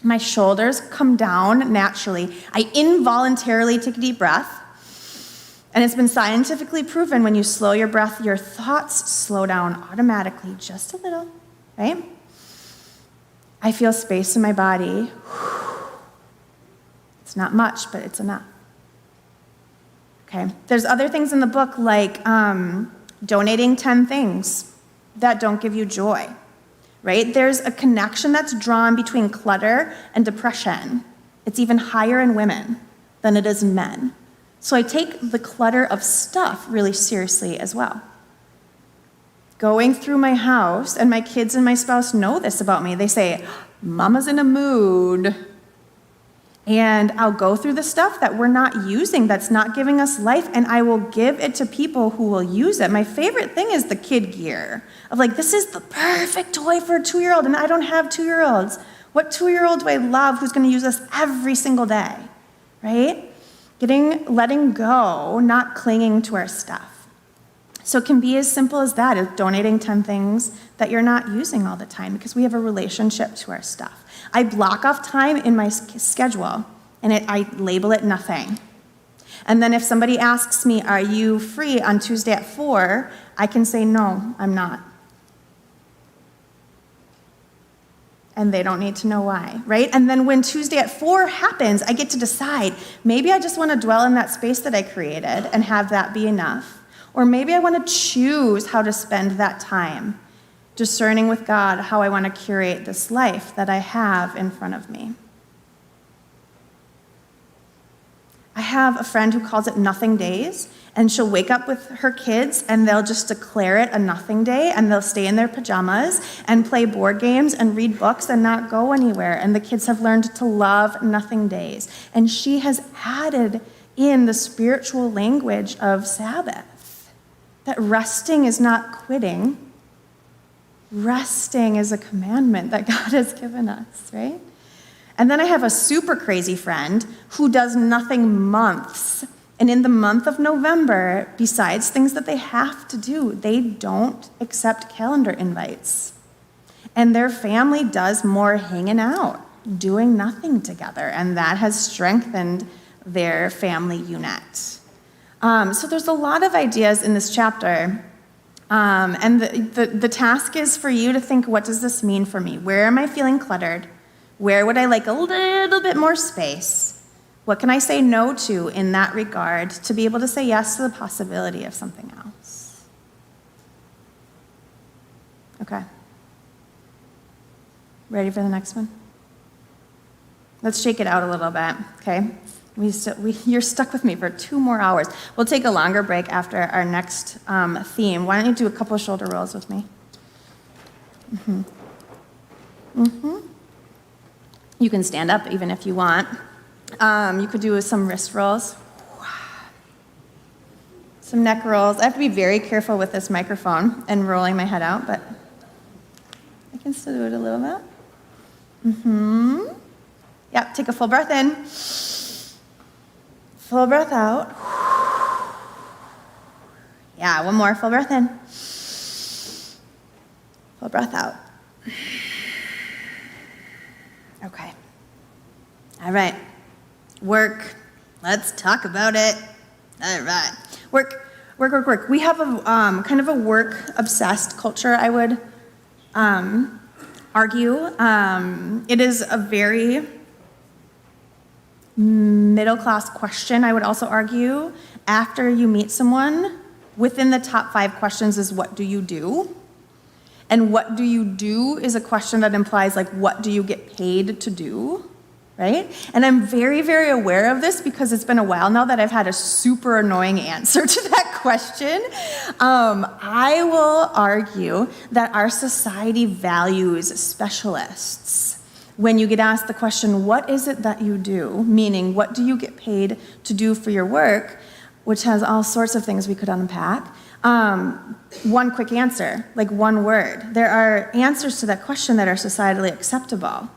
My shoulders come down naturally. I involuntarily take a deep breath. And it's been scientifically proven when you slow your breath, your thoughts slow down automatically, just a little, right? I feel space in my body. It's not much, but it's enough. Okay. There's other things in the book like donating 10 things that don't give you joy, right? There's a connection that's drawn between clutter and depression. It's even higher in women than it is in men. So I take the clutter of stuff really seriously as well. Going through my house, and my kids and my spouse know this about me. They say, Mama's in a mood. And I'll go through the stuff that we're not using, that's not giving us life, and I will give it to people who will use it. My favorite thing is the kid gear of like, this is the perfect toy for a 2-year-old, and I don't have 2-year-olds. What 2-year-old do I love who's going to use this every single day, right? Letting go, not clinging to our stuff. So it can be as simple as that, as donating 10 things that you're not using all the time because we have a relationship to our stuff. I block off time in my schedule, and I label it nothing. And then if somebody asks me, are you free on Tuesday at 4, I can say, no, I'm not. And they don't need to know why, right? And then when Tuesday at 4 happens, I get to decide, maybe I just want to dwell in that space that I created and have that be enough. Or maybe I want to choose how to spend that time, discerning with God how I want to curate this life that I have in front of me. I have a friend who calls it nothing days, and she'll wake up with her kids and they'll just declare it a nothing day, and they'll stay in their pajamas and play board games and read books and not go anywhere. And the kids have learned to love nothing days. And she has added in the spiritual language of Sabbath, that resting is not quitting. Resting is a commandment that God has given us, right? And then I have a super crazy friend who does nothing months. And in the month of November, besides things that they have to do, they don't accept calendar invites. And their family does more hanging out, doing nothing together. And that has strengthened their family unit. So there's a lot of ideas in this chapter. And the task is for you to think, what does this mean for me? Where am I feeling cluttered? Where would I like a little bit more space? What can I say no to in that regard to be able to say yes to the possibility of something else? Okay. Ready for the next one? Let's shake it out a little bit, okay? You're stuck with me for 2 more hours. We'll take a longer break after our next theme. Why don't you do a couple shoulder rolls with me? You can stand up even if you want. You could do some wrist rolls. Some neck rolls. I have to be very careful with this microphone and rolling my head out, but I can still do it a little bit. Yep, take a full breath in. Full breath out. Yeah, one more. Full breath in. Full breath out. Okay. All right. Work. Let's talk about it. All right. Work. We have a kind of a work-obsessed culture, I would argue. It is a very middle-class question, I would also argue. After you meet someone, within the top 5 questions is, what do you do? And what do you do is a question that implies, like, what do you get paid to do, right? And I'm very, very aware of this because it's been a while now that I've had a super annoying answer to that question. I will argue that our society values specialists. When you get asked the question, what is it that you do? Meaning, what do you get paid to do for your work? Which has all sorts of things we could unpack. One quick answer, like one word. There are answers to that question that are societally acceptable,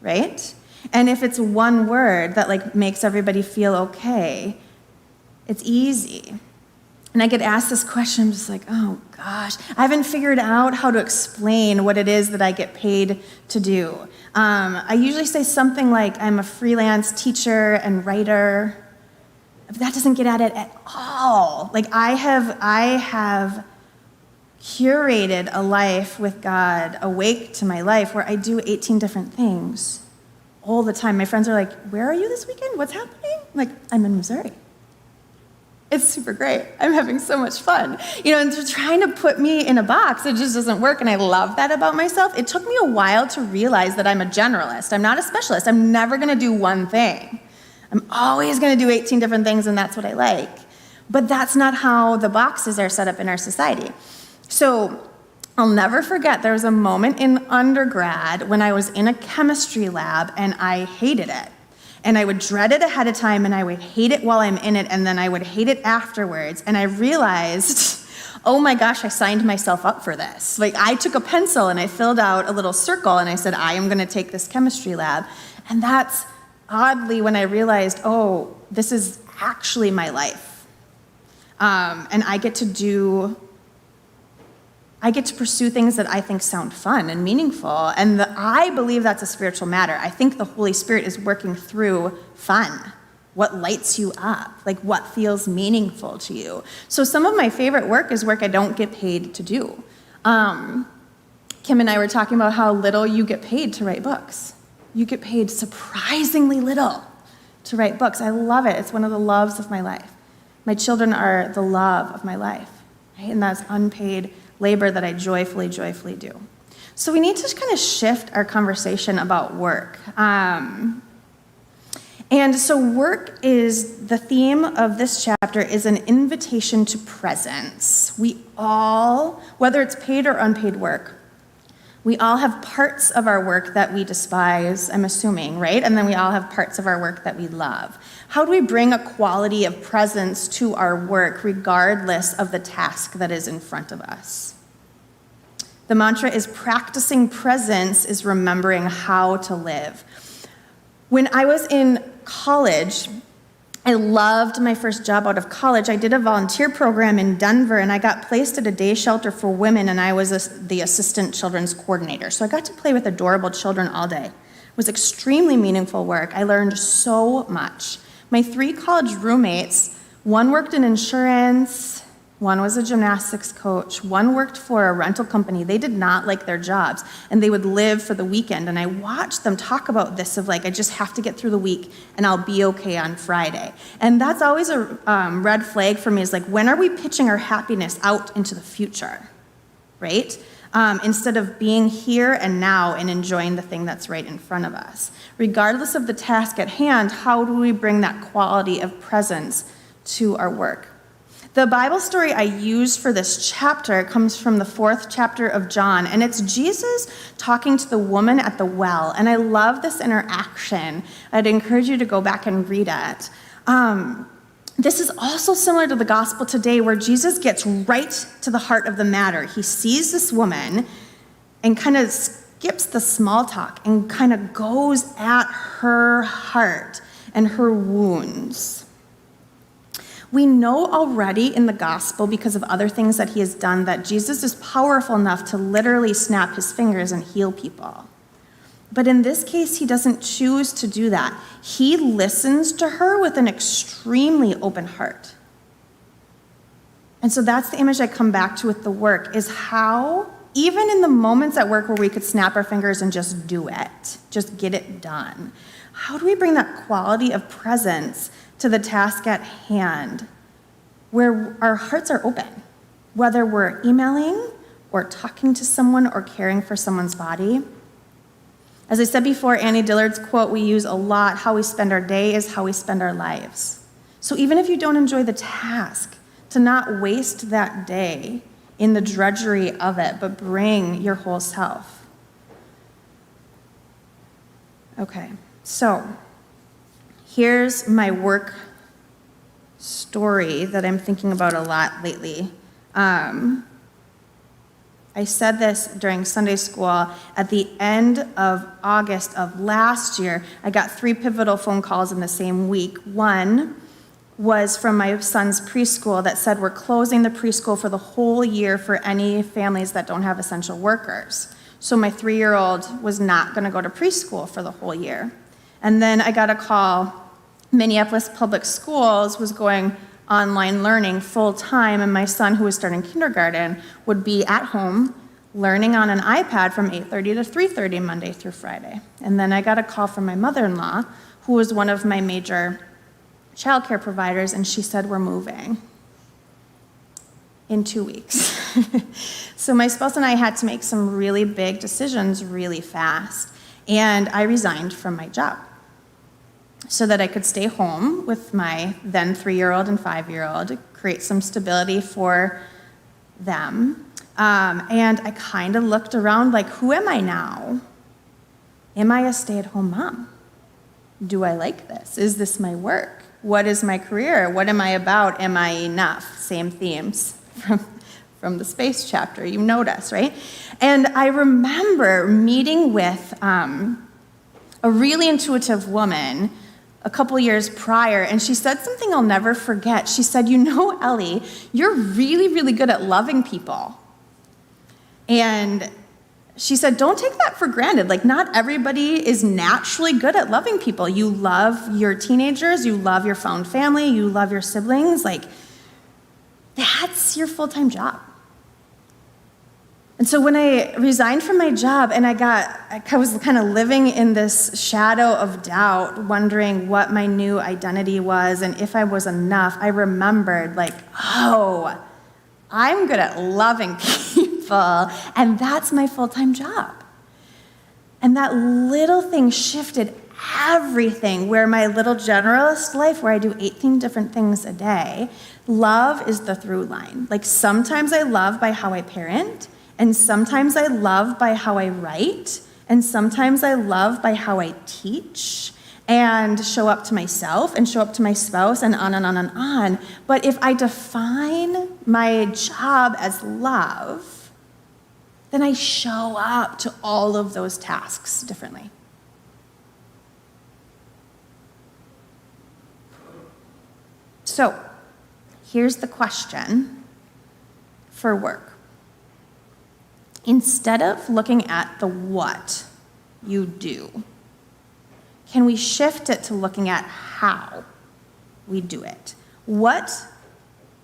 right? And if it's one word that like makes everybody feel okay, it's easy. And I get asked this question, I'm just like, oh gosh, I haven't figured out how to explain what it is that I get paid to do. I usually say something like I'm a freelance teacher and writer, but that doesn't get at it at all. Like I have curated a life with God, awake to my life, where I do 18 different things all the time. My friends are like, where are you this weekend? What's happening? I'm like, I'm in Missouri. It's super great. I'm having so much fun. And they're trying to put me in a box. It just doesn't work, and I love that about myself. It took me a while to realize that I'm a generalist. I'm not a specialist. I'm never going to do one thing. I'm always going to do 18 different things, and that's what I like. But that's not how the boxes are set up in our society. So I'll never forget, there was a moment in undergrad when I was in a chemistry lab, and I hated it. And I would dread it ahead of time, and I would hate it while I'm in it, and then I would hate it afterwards. And I realized, oh my gosh, I signed myself up for this. Like, I took a pencil and I filled out a little circle, and I said, I am going to take this chemistry lab. And that's oddly when I realized, oh, this is actually my life. And I get to pursue things that I think sound fun and meaningful. And I believe that's a spiritual matter. I think the Holy Spirit is working through fun, what lights you up, like what feels meaningful to you. So some of my favorite work is work I don't get paid to do. Kim and I were talking about how little you get paid to write books. You get paid surprisingly little to write books. I love it. It's one of the loves of my life. My children are the love of my life, right? And that's unpaid labor that I joyfully do. So we need to kind of shift our conversation about work. And so work is, the theme of this chapter is an invitation to presence. We all, whether it's paid or unpaid work, we all have parts of our work that we despise, I'm assuming, right? And then we all have parts of our work that we love. How do we bring a quality of presence to our work regardless of the task that is in front of us? The mantra is practicing presence is remembering how to live. When I was in college, I loved my first job out of college. I did a volunteer program in Denver, and I got placed at a day shelter for women, and I was the assistant children's coordinator. So I got to play with adorable children all day. It was extremely meaningful work. I learned so much. My 3 college roommates, one worked in insurance, one was a gymnastics coach, one worked for a rental company. They did not like their jobs, and they would live for the weekend. And I watched them talk about this of like, I just have to get through the week, and I'll be okay on Friday. And that's always a red flag for me, is like, when are we pitching our happiness out into the future, right? Instead of being here and now and enjoying the thing that's right in front of us. Regardless of the task at hand, how do we bring that quality of presence to our work? The Bible story I use for this chapter comes from the 4th chapter of John, and it's Jesus talking to the woman at the well. And I love this interaction. I'd encourage you to go back and read it. This is also similar to the gospel today, where Jesus gets right to the heart of the matter. He sees this woman and kind of skips the small talk and kind of goes at her heart and her wounds. We know already in the gospel, because of other things that he has done, that Jesus is powerful enough to literally snap his fingers and heal people. But in this case, he doesn't choose to do that. He listens to her with an extremely open heart. And so that's the image I come back to with the work, is how, even in the moments at work where we could snap our fingers and just do it, just get it done, how do we bring that quality of presence to the task at hand, where our hearts are open, whether we're emailing or talking to someone or caring for someone's body? As I said before, Annie Dillard's quote we use a lot, how we spend our day is how we spend our lives. So even if you don't enjoy the task, to not waste that day in the drudgery of it, but bring your whole self. Okay, so here's my work story that I'm thinking about a lot lately. I said this during Sunday school. At the end of August of last year, I got 3 pivotal phone calls in the same week. One was from my son's preschool that said we're closing the preschool for the whole year for any families that don't have essential workers. So my 3-year-old was not going to go to preschool for the whole year. And then I got a call, Minneapolis Public Schools was going online learning full time, and my son, who was starting kindergarten, would be at home learning on an iPad from 8:30 to 3:30 Monday through Friday. And then I got a call from my mother-in-law, who was one of my major childcare providers, and she said, we're moving in 2 weeks. So my spouse and I had to make some really big decisions really fast, and I resigned from my job so that I could stay home with my then 3-year-old and 5-year-old, create some stability for them. And I kind of looked around like, who am I now? Am I a stay-at-home mom? Do I like this? Is this my work? What is my career? What am I about? Am I enough? Same themes from the space chapter, you notice, right? And I remember meeting with a really intuitive woman a couple years prior, and she said something I'll never forget. She said, you know, Ellie, you're really, really good at loving people. And she said, don't take that for granted. Like, not everybody is naturally good at loving people. You love your teenagers, you love your found family, you love your siblings. Like, that's your full-time job. And so when I resigned from my job and I was kind of living in this shadow of doubt, wondering what my new identity was and if I was enough, I remembered, like, oh, I'm good at loving people, and that's my full-time job. And that little thing shifted everything, where my little generalist life, where I do 18 different things a day, love is the through line. Like, sometimes I love by how I parent, and sometimes I love by how I write, and sometimes I love by how I teach, and show up to myself, and show up to my spouse, and on and on and on. But if I define my job as love, then I show up to all of those tasks differently. So, here's the question for work. Instead of looking at the what you do, can we shift it to looking at how we do it? What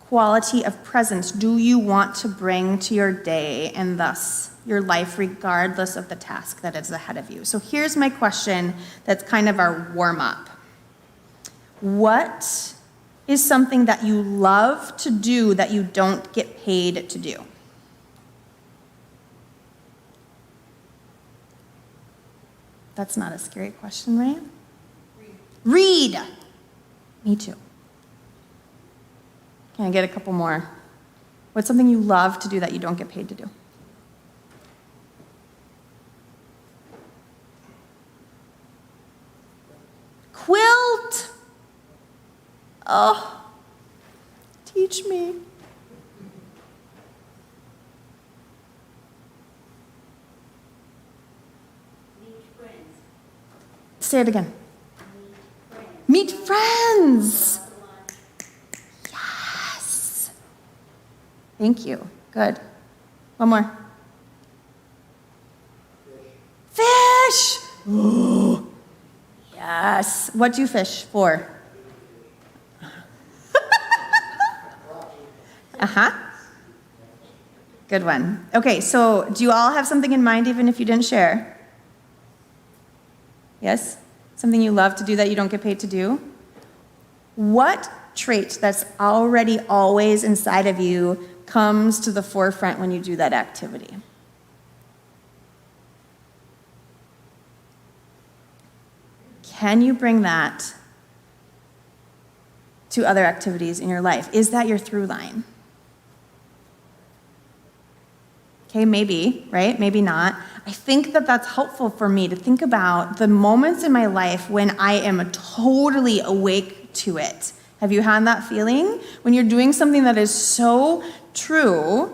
quality of presence do you want to bring to your day and thus your life, regardless of the task that is ahead of you? So here's my question that's kind of our warm-up. What is something that you love to do that you don't get paid to do? That's not a scary question, right? Read. Me too. Can I get a couple more? What's something you love to do that you don't get paid to do? Quilt. Oh, teach me. Say it again. Meet friends. Yes. Thank you. Good. One more. Fish. Oh. Yes. What do you fish for? Uh-huh. Good one. Okay, so do you all have something in mind even if you didn't share? Yes? Something you love to do that you don't get paid to do? What trait that's already always inside of you comes to the forefront when you do that activity? Can you bring that to other activities in your life? Is that your through line? Okay, maybe, right? Maybe not. I think that that's helpful for me to think about the moments in my life when I am totally awake to it. Have you had that feeling? When you're doing something that is so true,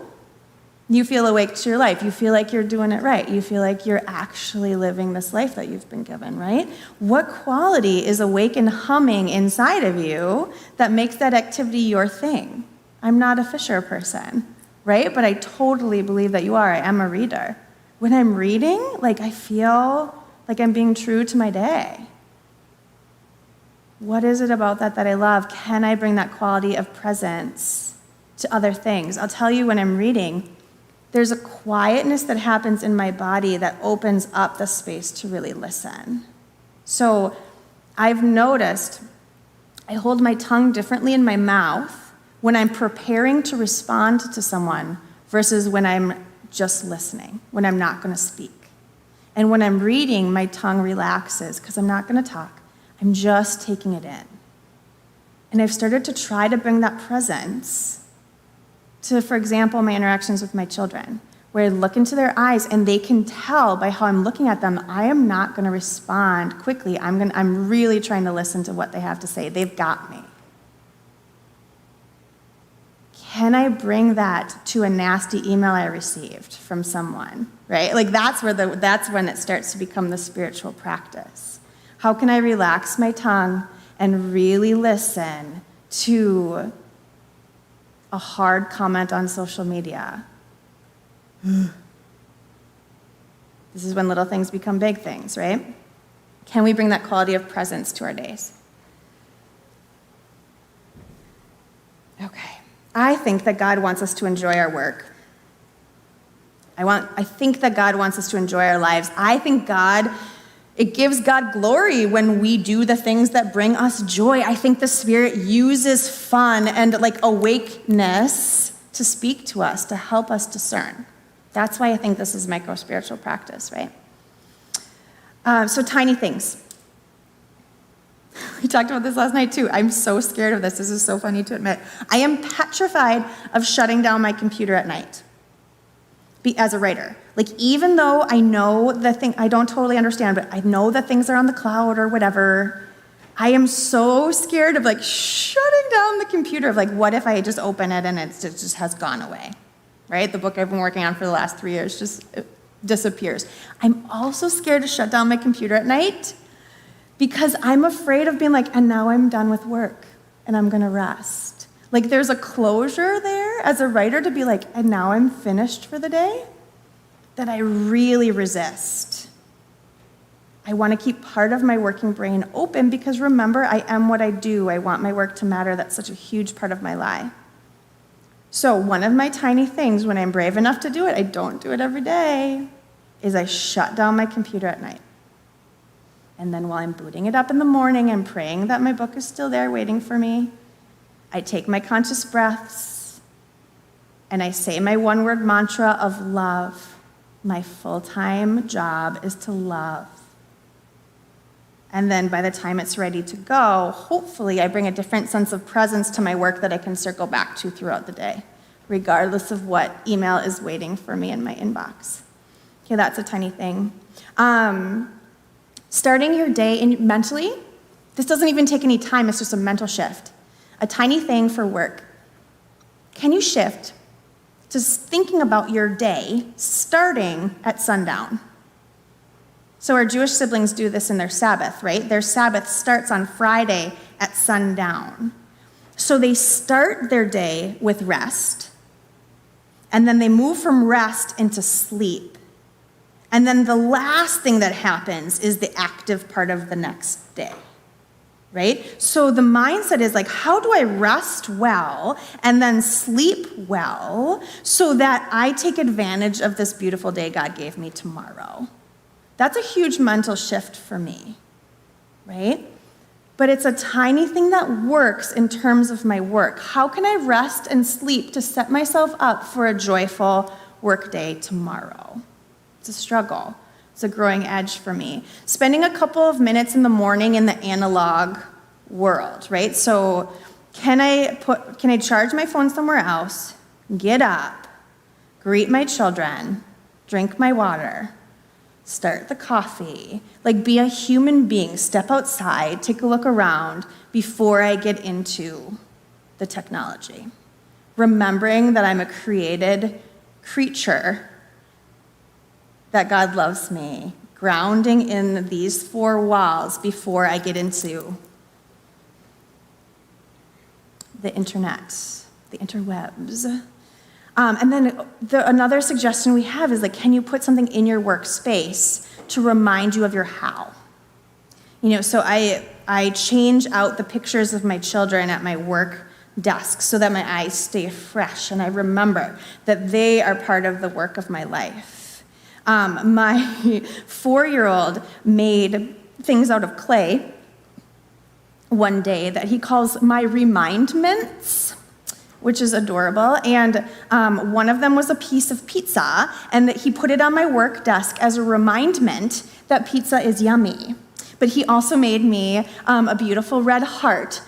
You feel awake to your life. You feel like you're doing it right. You feel like you're actually living this life that you've been given, right? What quality is awake and humming inside of you that makes that activity your thing? I'm not a Fisher person, right? But I totally believe that you are. I am a reader. When I'm reading, like I feel like I'm being true to my day. What is it about that I love? Can I bring that quality of presence to other things? I'll tell you, when I'm reading, there's a quietness that happens in my body that opens up the space to really listen. So I've noticed I hold my tongue differently in my mouth when I'm preparing to respond to someone versus when I'm just listening, when I'm not going to speak. And when I'm reading, my tongue relaxes because I'm not going to talk. I'm just taking it in. And I've started to try to bring that presence to, for example, my interactions with my children, where I look into their eyes and they can tell by how I'm looking at them, I am not going to respond quickly. I'm really trying to listen to what they have to say. They've got me. Can I bring that to a nasty email I received from someone, right? Like that's when it starts to become the spiritual practice. How can I relax my tongue and really listen to a hard comment on social media? This is when little things become big things, right? Can we bring that quality of presence to our days? Okay. I think that God wants us to enjoy our work. I think that God wants us to enjoy our lives. I think it gives God glory when we do the things that bring us joy. I think the Spirit uses fun and like awakeness to speak to us, to help us discern. That's why I think this is micro-spiritual practice, right? So tiny things. We talked about this last night too. I'm so scared of this. This is so funny to admit. I am petrified of shutting down my computer at night as a writer. Like, even though I know the thing, I don't totally understand, but I know that things are on the cloud or whatever, I am so scared of like shutting down the computer, of like, what if I just open it and it just has gone away, right? The book I've been working on for the last 3 years just disappears. I'm also scared to shut down my computer at night because I'm afraid of being like, and now I'm done with work and I'm gonna rest. Like, there's a closure there as a writer to be like, and now I'm finished for the day, that I really resist. I want to keep part of my working brain open because, remember, I am what I do. I want my work to matter. That's such a huge part of my life. So one of my tiny things, when I'm brave enough to do it, I don't do it every day, is I shut down my computer at night. And then while I'm booting it up in the morning, I'm praying that my book is still there waiting for me. I take my conscious breaths, and I say my one-word mantra of love. My full-time job is to love. And then by the time it's ready to go, hopefully I bring a different sense of presence to my work that I can circle back to throughout the day, regardless of what email is waiting for me in my inbox. Okay, that's a tiny thing. Starting your day mentally, this doesn't even take any time, it's just a mental shift. A tiny thing for work. Can you shift to thinking about your day starting at sundown? So our Jewish siblings do this in their Sabbath, right? Their Sabbath starts on Friday at sundown. So they start their day with rest, and then they move from rest into sleep. And then the last thing that happens is the active part of the next day, right? So the mindset is like, how do I rest well and then sleep well so that I take advantage of this beautiful day God gave me tomorrow? That's a huge mental shift for me, right? But it's a tiny thing that works in terms of my work. How can I rest and sleep to set myself up for a joyful work day tomorrow? It's a struggle. It's a growing edge for me. Spending a couple of minutes in the morning in the analog world, right? So can I charge my phone somewhere else, get up, greet my children, drink my water, start the coffee, like be a human being, step outside, take a look around before I get into the technology. Remembering that I'm a created creature that God loves me, grounding in these four walls before I get into the internet, the interwebs. And then another suggestion we have is like, can you put something in your workspace to remind you of your how? So I change out the pictures of my children at my work desk so that my eyes stay fresh and I remember that they are part of the work of my life. My 4-year-old made things out of clay one day that he calls my remindments, which is adorable. And one of them was a piece of pizza, and that he put it on my work desk as a remindment that pizza is yummy. But he also made me a beautiful red heart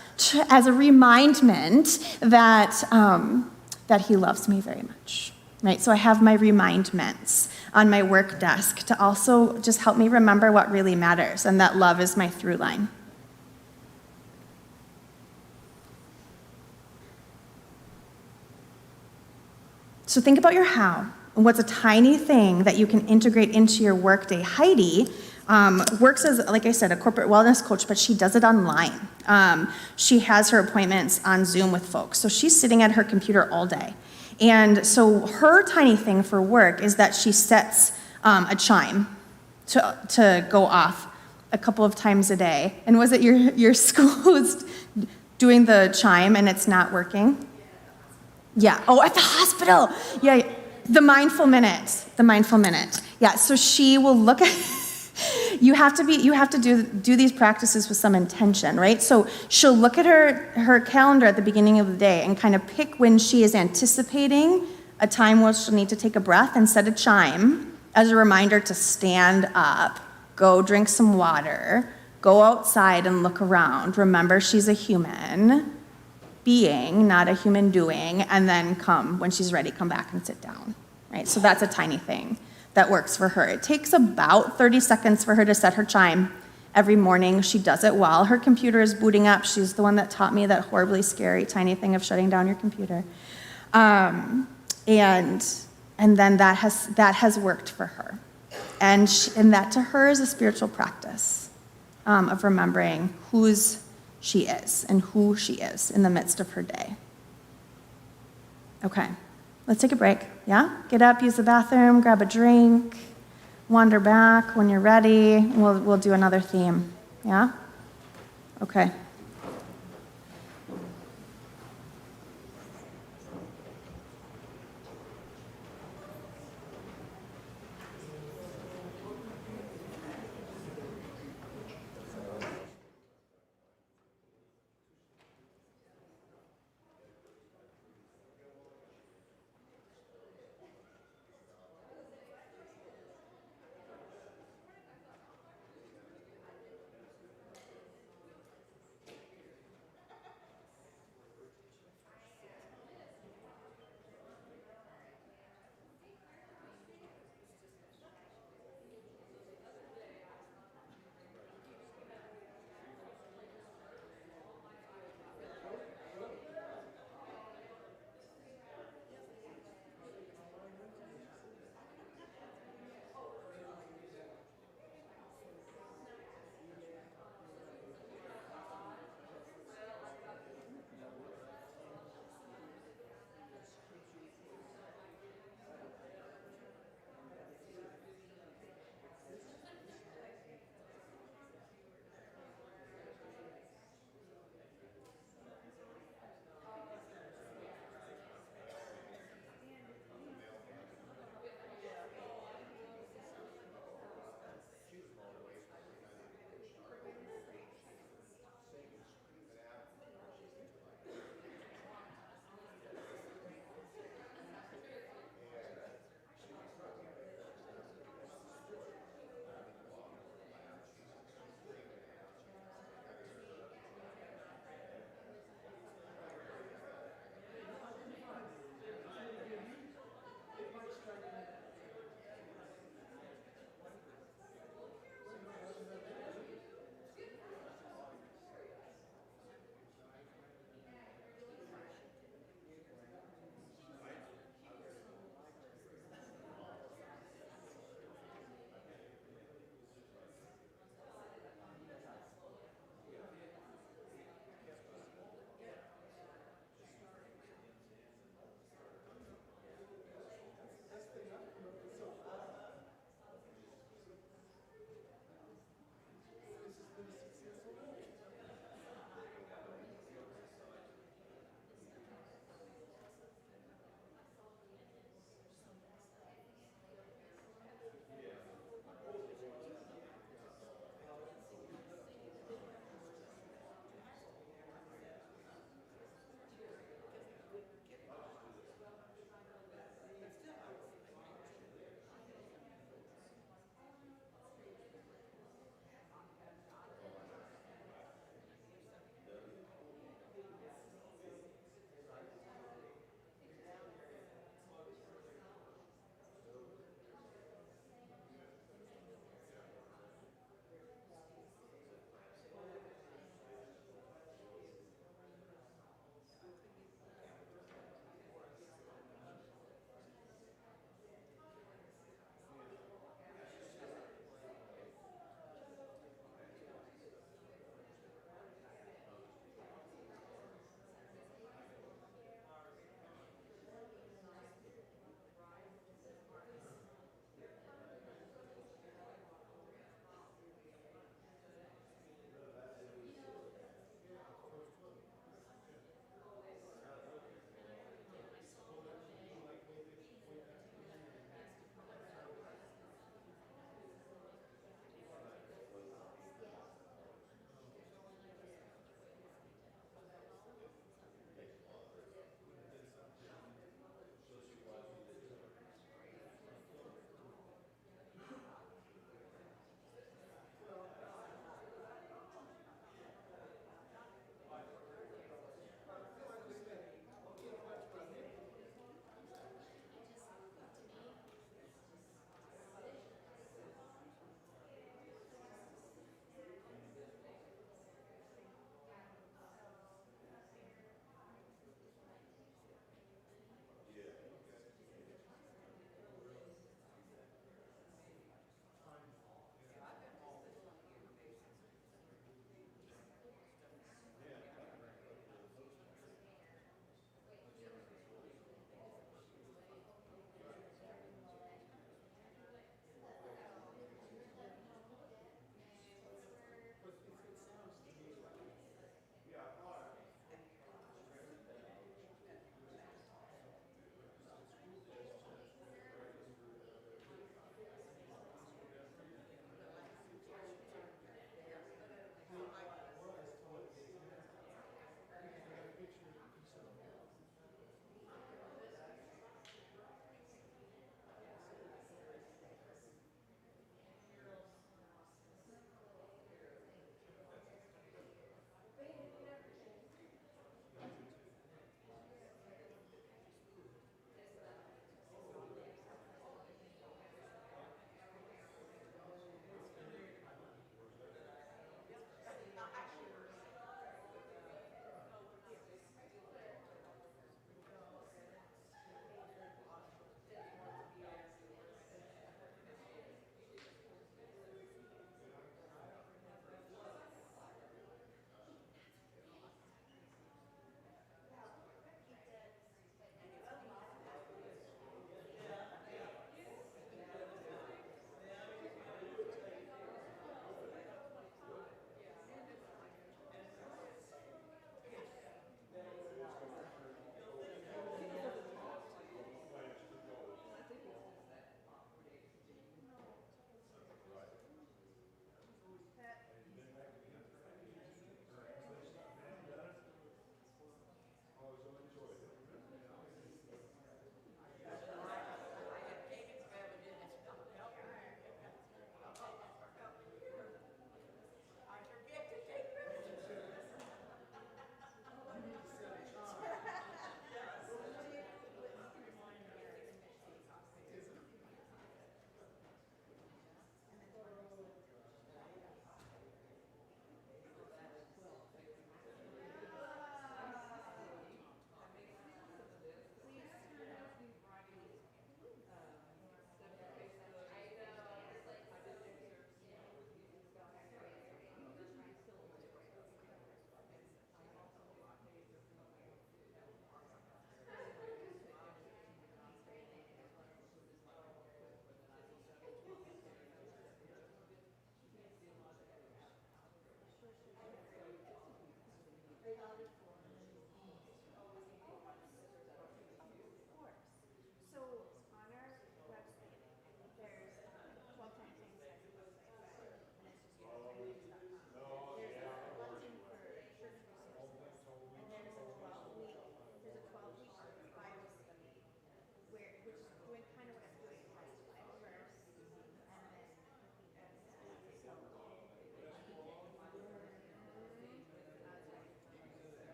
as a remindment that he loves me very much. Right? So I have my remindments on my work desk to also just help me remember what really matters, and that love is my through line. So think about your how, and what's a tiny thing that you can integrate into your workday. Heidi works as, like I said, a corporate wellness coach, but she does it online. She has her appointments on Zoom with folks, so she's sitting at her computer all day. And so her tiny thing for work is that she sets a chime to go off a couple of times a day. And was it your school who's doing the chime and it's not working? Yeah. Oh, at the hospital. Yeah. The mindful minute. Yeah. So she will look at. You have to do these practices with some intention, right? So she'll look at her calendar at the beginning of the day and kind of pick when she is anticipating a time where she'll need to take a breath and set a chime as a reminder to stand up, go drink some water, go outside and look around. Remember, she's a human being, not a human doing, and then when she's ready, come back and sit down, right? So that's a tiny thing that works for her. It takes about 30 seconds for her to set her chime every morning. She does it while her computer is booting up. She's the one that taught me that horribly scary tiny thing of shutting down your computer. And then that has worked for her. And that to her is a spiritual practice of remembering whose she is and who she is in the midst of her day. Okay, let's take a break, yeah? Get up, use the bathroom, grab a drink, wander back when you're ready. We'll do another theme, yeah? Okay.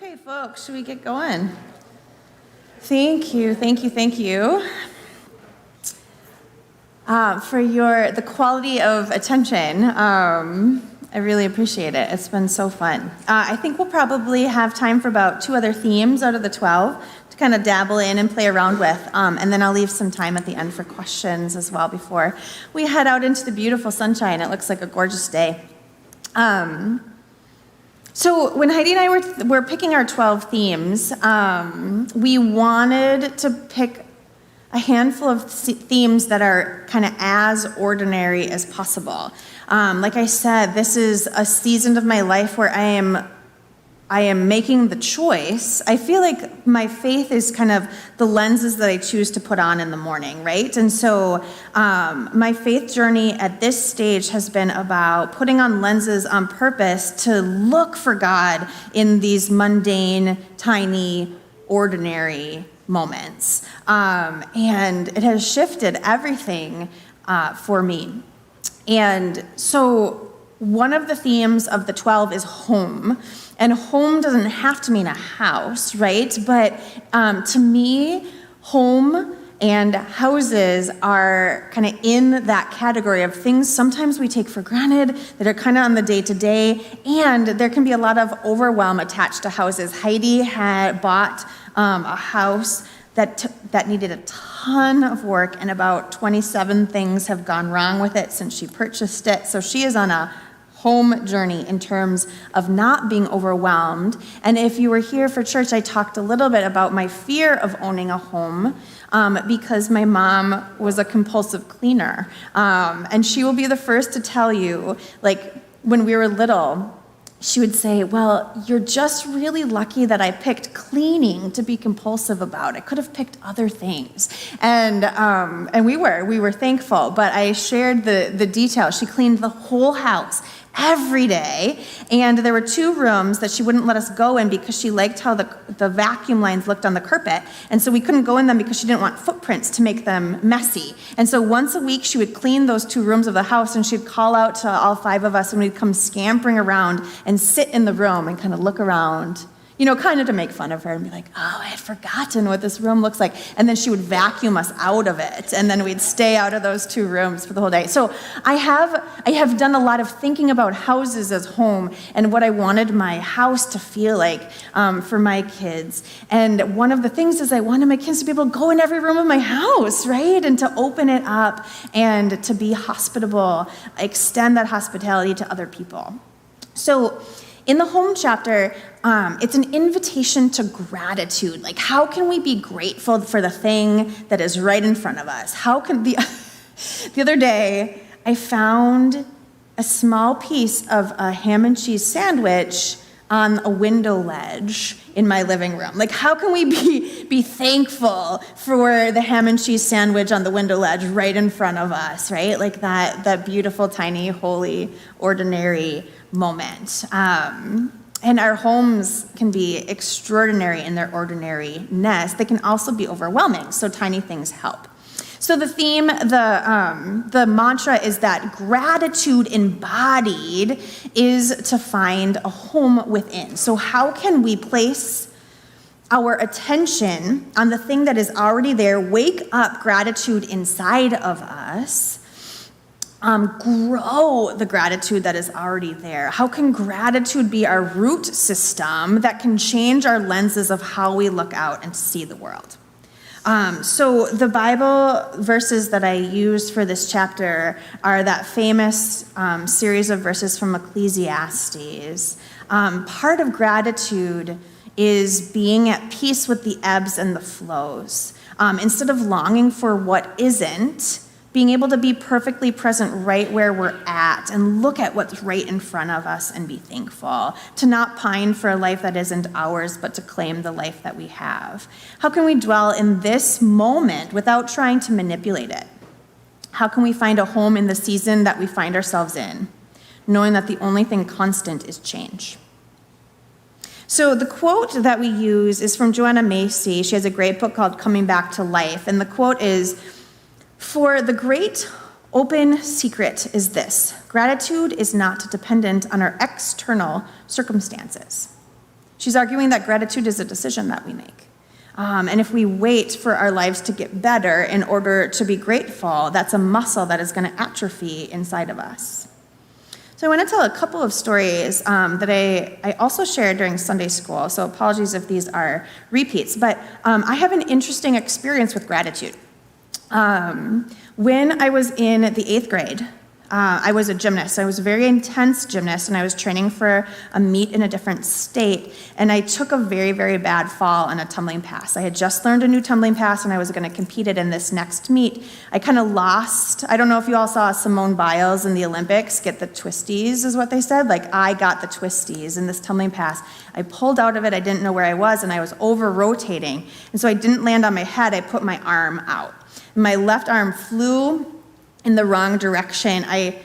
Okay, folks, should we get going? Thank you, thank you, thank you for the quality of attention. I really appreciate it. It's been so fun. I think we'll probably have time for about 2 other themes out of the 12 to kind of dabble in and play around with. And then I'll leave some time at the end for questions as well before we head out into the beautiful sunshine. It looks like a gorgeous day. So when Heidi and I were picking our 12 themes, we wanted to pick a handful of themes that are kind of as ordinary as possible. Like I said, this is a season of my life where I am making the choice. I feel like my faith is kind of the lenses that I choose to put on in the morning, right? And so my faith journey at this stage has been about putting on lenses on purpose to look for God in these mundane, tiny, ordinary moments. And it has shifted everything for me. And so one of the themes of the 12 is home. And home doesn't have to mean a house, right? But to me, home and houses are kind of in that category of things sometimes we take for granted that are kind of on the day-to-day, and there can be a lot of overwhelm attached to houses. Heidi had bought a house that needed a ton of work, and about 27 things have gone wrong with it since she purchased it. So she is on a home journey in terms of not being overwhelmed. And if you were here for church, I talked a little bit about my fear of owning a home because my mom was a compulsive cleaner. And she will be the first to tell you, like when we were little, she would say, well, you're just really lucky that I picked cleaning to be compulsive about. I could have picked other things. And we were thankful. But I shared the details. She cleaned the whole house every day. And there were 2 rooms that she wouldn't let us go in because she liked how the vacuum lines looked on the carpet. And so we couldn't go in them because she didn't want footprints to make them messy. And so once a week, she would clean those 2 rooms of the house, and she'd call out to all 5 of us, and we'd come scampering around and sit in the room and kind of look around, kind of to make fun of her and be like, oh, I had forgotten what this room looks like. And then she would vacuum us out of it. And then we'd stay out of those 2 rooms for the whole day. So I have done a lot of thinking about houses as home and what I wanted my house to feel like for my kids. And one of the things is I wanted my kids to be able to go in every room of my house, right? And to open it up and to be hospitable, extend that hospitality to other people. So in the home chapter, it's an invitation to gratitude. Like, how can we be grateful for the thing that is right in front of us? How can the other day, I found a small piece of a ham and cheese sandwich on a window ledge in my living room. Like, how can we be thankful for the ham and cheese sandwich on the window ledge right in front of us, right? Like that beautiful, tiny, holy, ordinary moment. And our homes can be extraordinary in their ordinariness. They can also be overwhelming, so tiny things help. So the theme, the mantra is that gratitude embodied is to find a home within. So how can we place our attention on the thing that is already there, wake up gratitude inside of us, grow the gratitude that is already there? How can gratitude be our root system that can change our lenses of how we look out and see the world? So the Bible verses that I use for this chapter are that famous series of verses from Ecclesiastes. Part of gratitude is being at peace with the ebbs and the flows. Instead of longing for what isn't, being able to be perfectly present right where we're at and look at what's right in front of us and be thankful. To not pine for a life that isn't ours, but to claim the life that we have. How can we dwell in this moment without trying to manipulate it? How can we find a home in the season that we find ourselves in, knowing that the only thing constant is change? So the quote that we use is from Joanna Macy. She has a great book called Coming Back to Life. And the quote is, "For the great open secret is this: gratitude is not dependent on our external circumstances." She's arguing that gratitude is a decision that we make. And if we wait for our lives to get better in order to be grateful, that's a muscle that is going to atrophy inside of us. So I want to tell a couple of stories that I also shared during Sunday school, so apologies if these are repeats, but I have an interesting experience with gratitude. When I was in the 8th grade, I was a gymnast. I was a very intense gymnast, and I was training for a meet in a different state, and I took a very, very bad fall on a tumbling pass. I had just learned a new tumbling pass, and I was going to compete it in this next meet. I kind of lost. I don't know if you all saw Simone Biles in the Olympics get the twisties, is what they said. Like, I got the twisties in this tumbling pass. I pulled out of it. I didn't know where I was, and I was over-rotating, and so I didn't land on my head. I put my arm out. My left arm flew in the wrong direction. I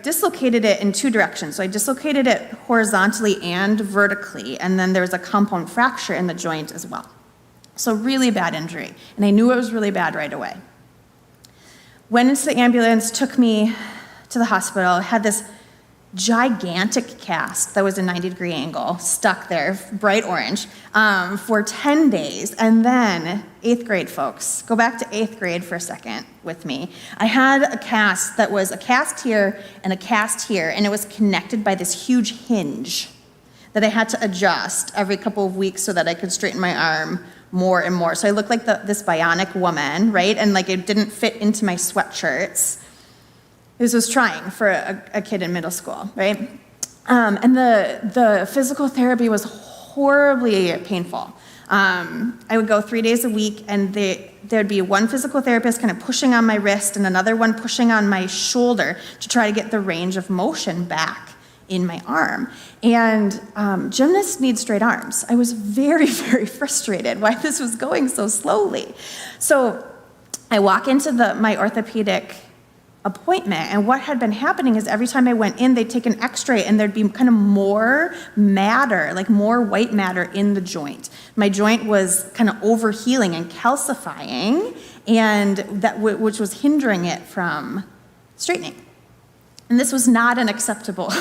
dislocated it in 2 directions. So I dislocated it horizontally and vertically, and then there was a compound fracture in the joint as well. So really bad injury, and I knew it was really bad right away. Went into the ambulance, took me to the hospital, had this gigantic cast that was a 90-degree angle, stuck there, bright orange, for 10 days. And then 8th grade, folks, go back to 8th grade for a second with me. I had a cast that was a cast here and a cast here, and it was connected by this huge hinge that I had to adjust every couple of weeks so that I could straighten my arm more and more. So I looked like this bionic woman, right? And like it didn't fit into my sweatshirts. This was trying for a kid in middle school, right? And the physical therapy was horribly painful. I would go 3 days a week, and there'd be one physical therapist kind of pushing on my wrist and another one pushing on my shoulder to try to get the range of motion back in my arm. And gymnasts need straight arms. I was very, very frustrated why this was going so slowly. So I walk into my orthopedic appointment, and what had been happening is every time I went in, they'd take an x-ray, and there'd be kind of more matter, like more white matter in the joint. My joint was kind of overhealing and calcifying, and which was hindering it from straightening. And this was not an acceptable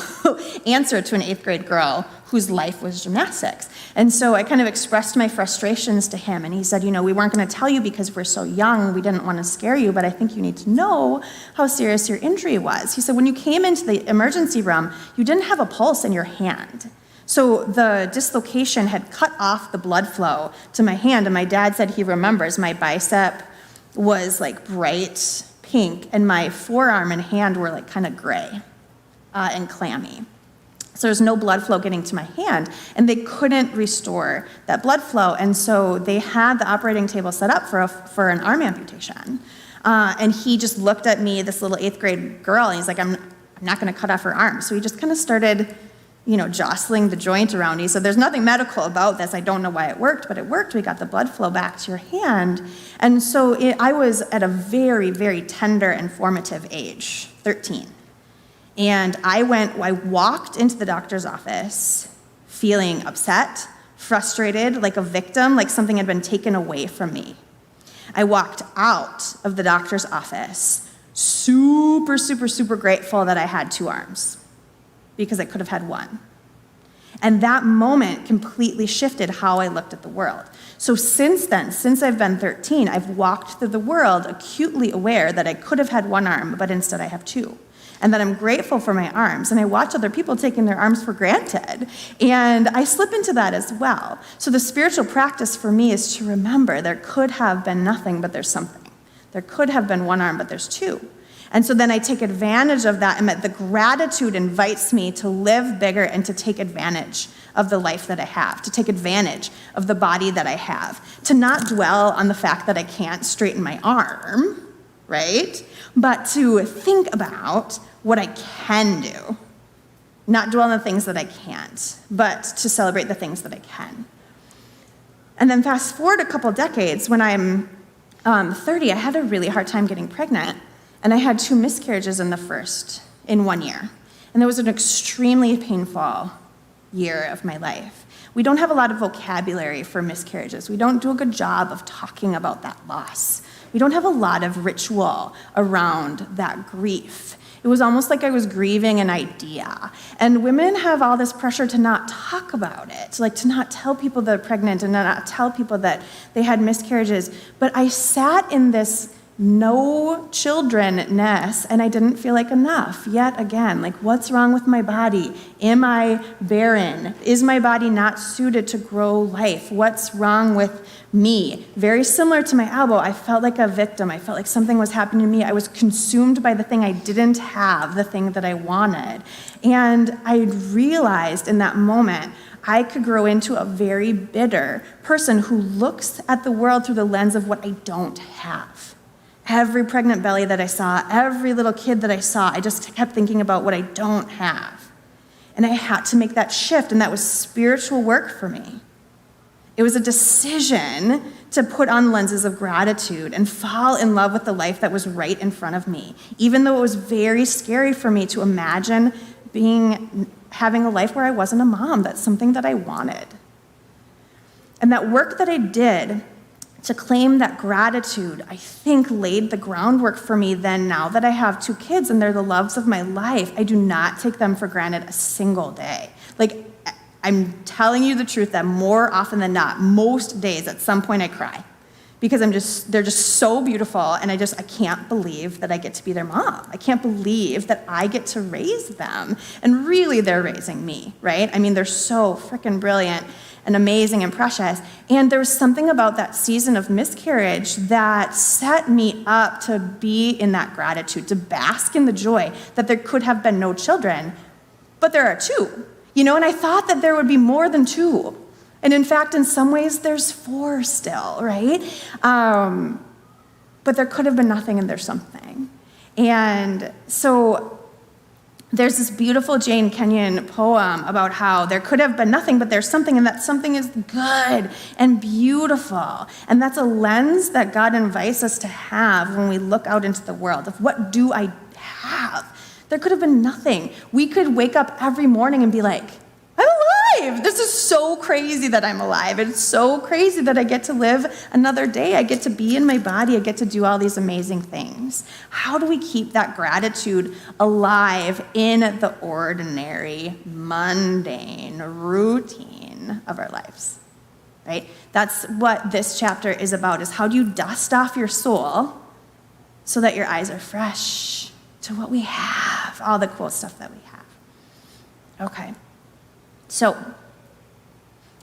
answer to an 8th grade girl whose life was gymnastics. And so I kind of expressed my frustrations to him, and he said, we weren't going to tell you because we're so young, we didn't want to scare you, but I think you need to know how serious your injury was. He said, when you came into the emergency room, you didn't have a pulse in your hand. So the dislocation had cut off the blood flow to my hand, and my dad said he remembers my bicep was like bright pink, and my forearm and hand were like kind of gray and clammy. So there's no blood flow getting to my hand, and they couldn't restore that blood flow, and so they had the operating table set up for an arm amputation. And he just looked at me, this little 8th grade girl, and he's like, I'm not going to cut off her arm. So he just kind of started, jostling the joint around. He said, there's nothing medical about this. I don't know why it worked, but it worked. We got the blood flow back to your hand. And so I was at a very, very tender and formative age, 13. And I walked into the doctor's office feeling upset, frustrated, like a victim, like something had been taken away from me. I walked out of the doctor's office super, super, super grateful that I had 2 arms, because I could have had 1. And that moment completely shifted how I looked at the world. So since then, since I've been 13, I've walked through the world acutely aware that I could have had 1 arm, but instead I have 2. And that I'm grateful for my arms. And I watch other people taking their arms for granted. And I slip into that as well. So the spiritual practice for me is to remember there could have been nothing, but there's something. There could have been 1 arm, but there's 2. And so then I take advantage of that, and the gratitude invites me to live bigger and to take advantage of the life that I have, to take advantage of the body that I have, to not dwell on the fact that I can't straighten my arm, right? But to think about what I can do, not dwell on the things that I can't, but to celebrate the things that I can. And then fast forward a couple decades, when I'm 30, I had a really hard time getting pregnant. And I had 2 miscarriages in 1 year. And that was an extremely painful year of my life. We don't have a lot of vocabulary for miscarriages. We don't do a good job of talking about that loss. We don't have a lot of ritual around that grief. It was almost like I was grieving an idea. And women have all this pressure to not talk about it, like to not tell people they're pregnant and not tell people that they had miscarriages. But I sat in this no children-ness, and I didn't feel like enough. Yet again, like, what's wrong with my body? Am I barren? Is my body not suited to grow life? What's wrong with me? Very similar to my elbow, I felt like a victim. I felt like something was happening to me. I was consumed by the thing I didn't have, the thing that I wanted. And I realized in that moment, I could grow into a very bitter person who looks at the world through the lens of what I don't have. Every pregnant belly that I saw, every little kid that I saw, I just kept thinking about what I don't have. And I had to make that shift, and that was spiritual work for me. It was a decision to put on lenses of gratitude and fall in love with the life that was right in front of me, even though it was very scary for me to imagine having a life where I wasn't a mom. That's something that I wanted. And that work that I did to claim that gratitude, I think, laid the groundwork for me then. Now that I have 2 kids and they're the loves of my life, I do not take them for granted a single day. Like, I'm telling you the truth that more often than not, most days at some point I cry because they're just so beautiful, and I can't believe that I get to be their mom. I can't believe that I get to raise them, and really they're raising me, right? I mean, they're so freaking brilliant and amazing and precious. And there was something about that season of miscarriage that set me up to be in that gratitude, to bask in the joy that there could have been no children, but there are 2, and I thought that there would be more than 2. And in fact, in some ways, there's 4 still, right? But there could have been nothing, and there's something. And so there's this beautiful Jane Kenyon poem about how there could have been nothing, but there's something, and that something is good and beautiful. And that's a lens that God invites us to have when we look out into the world of what do I have? There could have been nothing. We could wake up every morning and be like, I'm alive. This is so crazy that I'm alive. It's so crazy that I get to live another day. I get to be in my body. I get to do all these amazing things. How do we keep that gratitude alive in the ordinary, mundane routine of our lives? Right? That's what this chapter is about, is how do you dust off your soul so that your eyes are fresh to what we have, all the cool stuff that we have. Okay. So,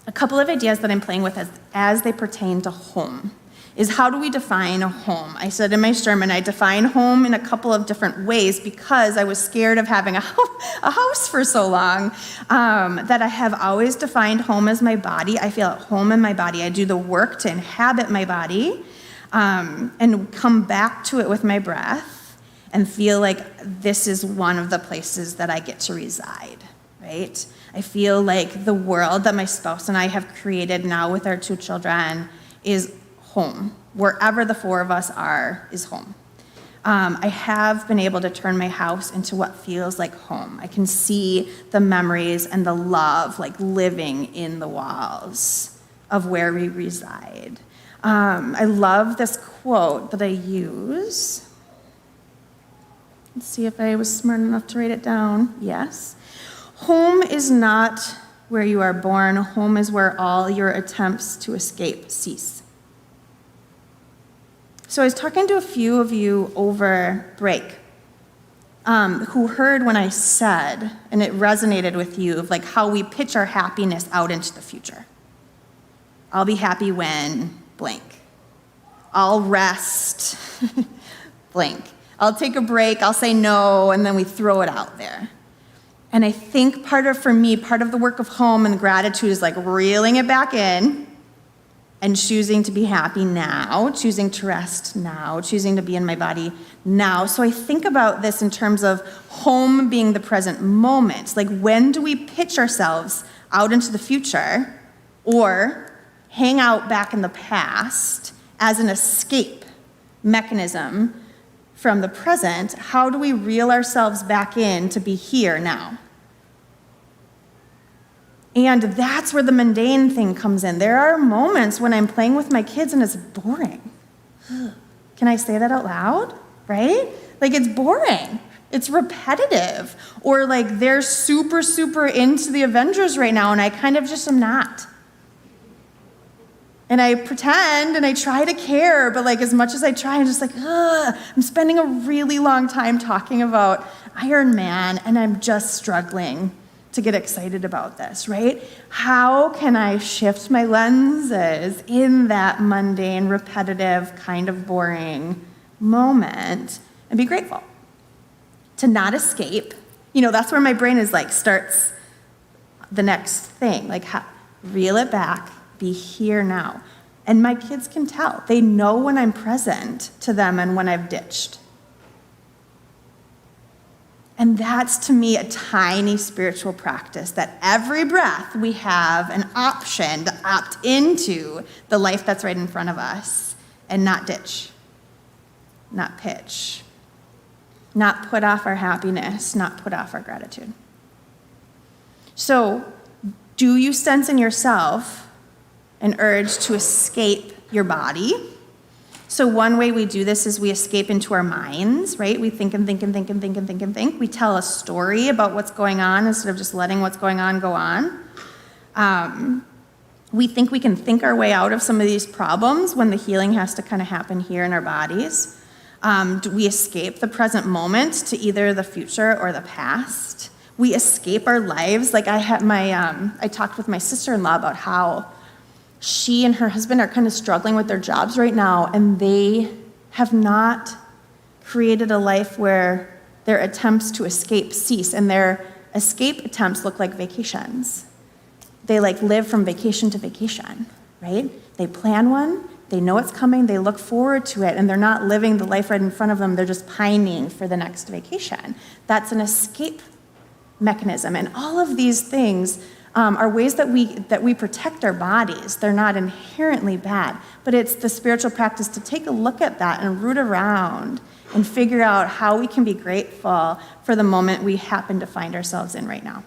a couple of ideas that I'm playing with as they pertain to home is, how do we define a home? I said in my sermon, I define home in a couple of different ways because I was scared of having a house for so long, that I have always defined home as my body. I feel at home in my body. I do the work to inhabit my body and come back to it with my breath and feel like this is one of the places that I get to reside, right? I feel like the world that my spouse and I have created now with our 2 children is home. Wherever the 4 of us are is home. I have been able to turn my house into what feels like home. I can see the memories and the love like living in the walls of where we reside. I love this quote that I use. Let's see if I was smart enough to write it down. Yes. Home is not where you are born. Home is where all your attempts to escape cease. So I was talking to a few of you over break who heard when I said, and it resonated with you, of like how we pitch our happiness out into the future. I'll be happy when blank. I'll rest blank. I'll take a break, I'll say no, and then we throw it out there. And I think part of the work of home and gratitude is like reeling it back in and choosing to be happy now, choosing to rest now, choosing to be in my body now. So I think about this in terms of home being the present moment. Like, when do we pitch ourselves out into the future or hang out back in the past as an escape mechanism from the present? How do we reel ourselves back in to be here now? And that's where the mundane thing comes in. There are moments when I'm playing with my kids and it's boring. Can I say that out loud? Right? Like, it's boring. It's repetitive. Or like, they're super, super into the Avengers right now, and I kind of just am not. And I pretend and I try to care, but like, as much as I try, I'm just like, ugh. I'm spending a really long time talking about Iron Man, and I'm just struggling to get excited about this, right? How can I shift my lenses in that mundane, repetitive, kind of boring moment and be grateful? To not escape. That's where my brain is like, starts the next thing. Like, reel it back, be here now. And my kids can tell. They know when I'm present to them and when I've ditched. And that's, to me, a tiny spiritual practice, that every breath we have an option to opt into the life that's right in front of us and not ditch, not pitch, not put off our happiness, not put off our gratitude. So, do you sense in yourself an urge to escape your body? So one way we do this is we escape into our minds, right? We think and think and think and think and think and think. We tell a story about what's going on instead of just letting what's going on go on. We think we can think our way out of some of these problems when the healing has to kind of happen here in our bodies. We escape the present moment to either the future or the past. We escape our lives. Like I talked with my sister-in-law about how she and her husband are kind of struggling with their jobs right now, and they have not created a life where their attempts to escape cease, and their escape attempts look like vacations. They like live from vacation to vacation, right? They plan one, they know it's coming, they look forward to it, and they're not living the life right in front of them, they're just pining for the next vacation. That's an escape mechanism, and all of these things are ways that we protect our bodies. They're not inherently bad, but it's the spiritual practice to take a look at that and root around and figure out how we can be grateful for the moment we happen to find ourselves in right now.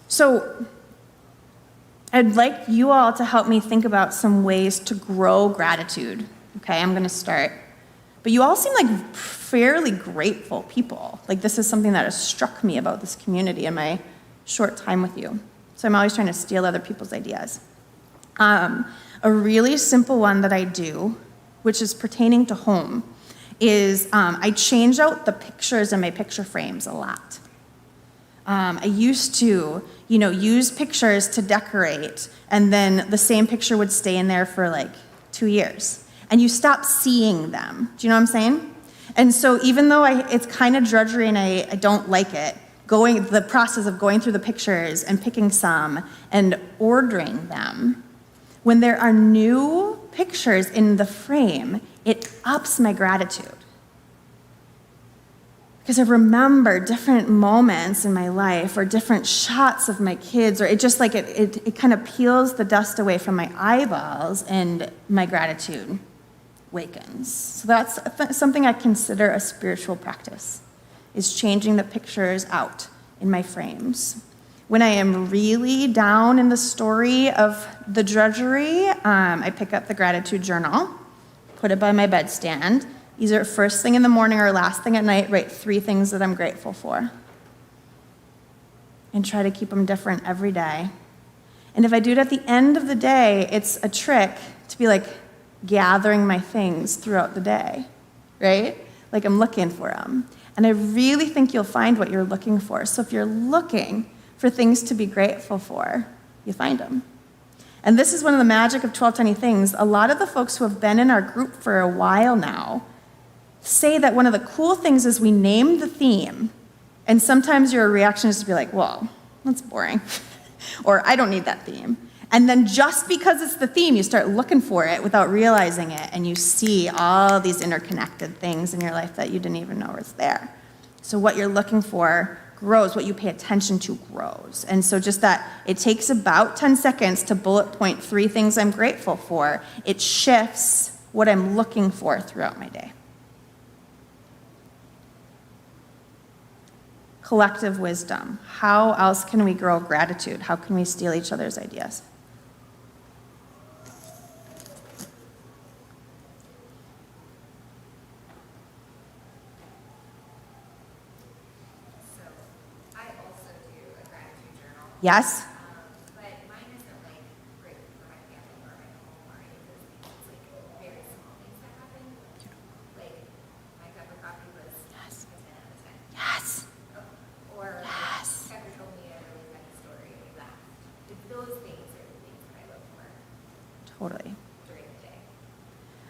So I'd like you all to help me think about some ways to grow gratitude. Okay, I'm going to start. But you all seem like fairly grateful people. Like, this is something that has struck me about this community in my short time with you. So I'm always trying to steal other people's ideas. A really simple one that I do, which is pertaining to home, is I change out the pictures in my picture frames a lot. I used to, use pictures to decorate, and then the same picture would stay in there for like 2 years. And you stop seeing them. Do you know what I'm saying? And so even though it's kind of drudgery and I don't like it, the process of going through the pictures and picking some and ordering them, when there are new pictures in the frame, it ups my gratitude. Because I remember different moments in my life or different shots of my kids, or it just like it kind of peels the dust away from my eyeballs and my gratitude wakens. So that's something I consider a spiritual practice, is changing the pictures out in my frames. When I am really down in the story of the drudgery, I pick up the gratitude journal, put it by my bedstand, either first thing in the morning or last thing at night, write 3 things that I'm grateful for. And try to keep them different every day. And if I do it at the end of the day, it's a trick to be like gathering my things throughout the day, right? Like I'm looking for them. And I really think you'll find what you're looking for. So if you're looking for things to be grateful for, you find them. And this is one of the magic of 12 Tiny Things. A lot of the folks who have been in our group for a while now say that one of the cool things is we named the theme. And sometimes your reaction is to be like, well, that's boring. Or I don't need that theme. And then just because it's the theme, you start looking for it without realizing it, and you see all these interconnected things in your life that you didn't even know was there. So what you're looking for grows, what you pay attention to grows. And so just that, it takes about 10 seconds to bullet point 3 things I'm grateful for. It shifts what I'm looking for throughout my day. Collective wisdom. How else can we grow gratitude? How can we steal each other's ideas? Yes? But mine isn't like great for my family or my home or any of those things. It's like very small things that happen. Like my cup of coffee was Yes. a 10 out of 10. Yes. Or Yes. Tucker told me a really funny story and we laughed. Those things are the things that I look for Totally. during the day.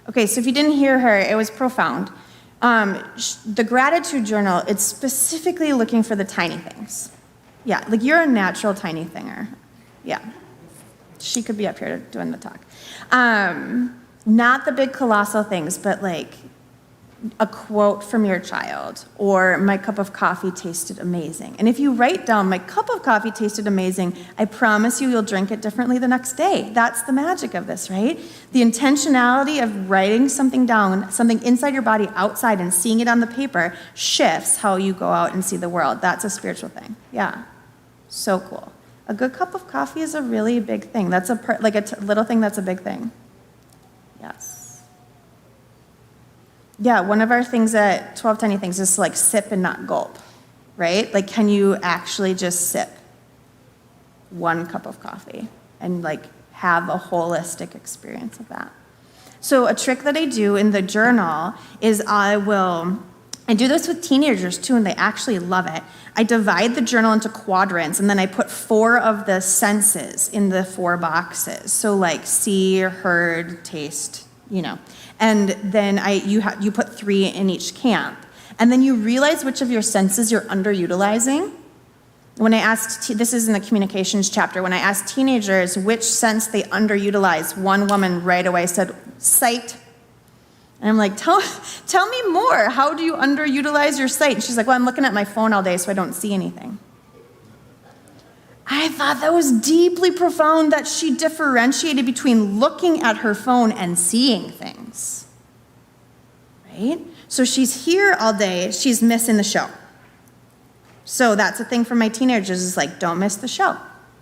Okay, so if you didn't hear her, it was profound. The gratitude journal, it's specifically looking for the tiny things. Yeah, like you're a natural tiny thinger. Yeah. She could be up here doing the talk. Not the big colossal things, but like a quote from your child, or my cup of coffee tasted amazing. And if you write down, my cup of coffee tasted amazing, I promise you'll drink it differently the next day. That's the magic of this, right? The intentionality of writing something down, something inside your body, outside, and seeing it on the paper shifts how you go out and see the world. That's a spiritual thing. Yeah. So cool. A good cup of coffee is a really big thing. That's little thing that's a big thing. Yes. Yeah, one of our things at 12 Tiny Things is to like sip and not gulp, right? Like, can you actually just sip one cup of coffee and like have a holistic experience of that? So a trick that I do in the journal is I do this with teenagers too, and they actually love it. I divide the journal into quadrants, and then I put 4 of the senses in the 4 boxes. So like see, heard, taste, and then you put 3 in each camp. And then you realize which of your senses you're underutilizing. When I asked, this is in the communications chapter, when I asked teenagers which sense they underutilize, one woman right away said, sight. And I'm like, tell me more. How do you underutilize your sight? And she's like, well, I'm looking at my phone all day, so I don't see anything. I thought that was deeply profound that she differentiated between looking at her phone and seeing things. Right? So she's here all day, she's missing the show. So that's a thing for my teenagers is like, don't miss the show.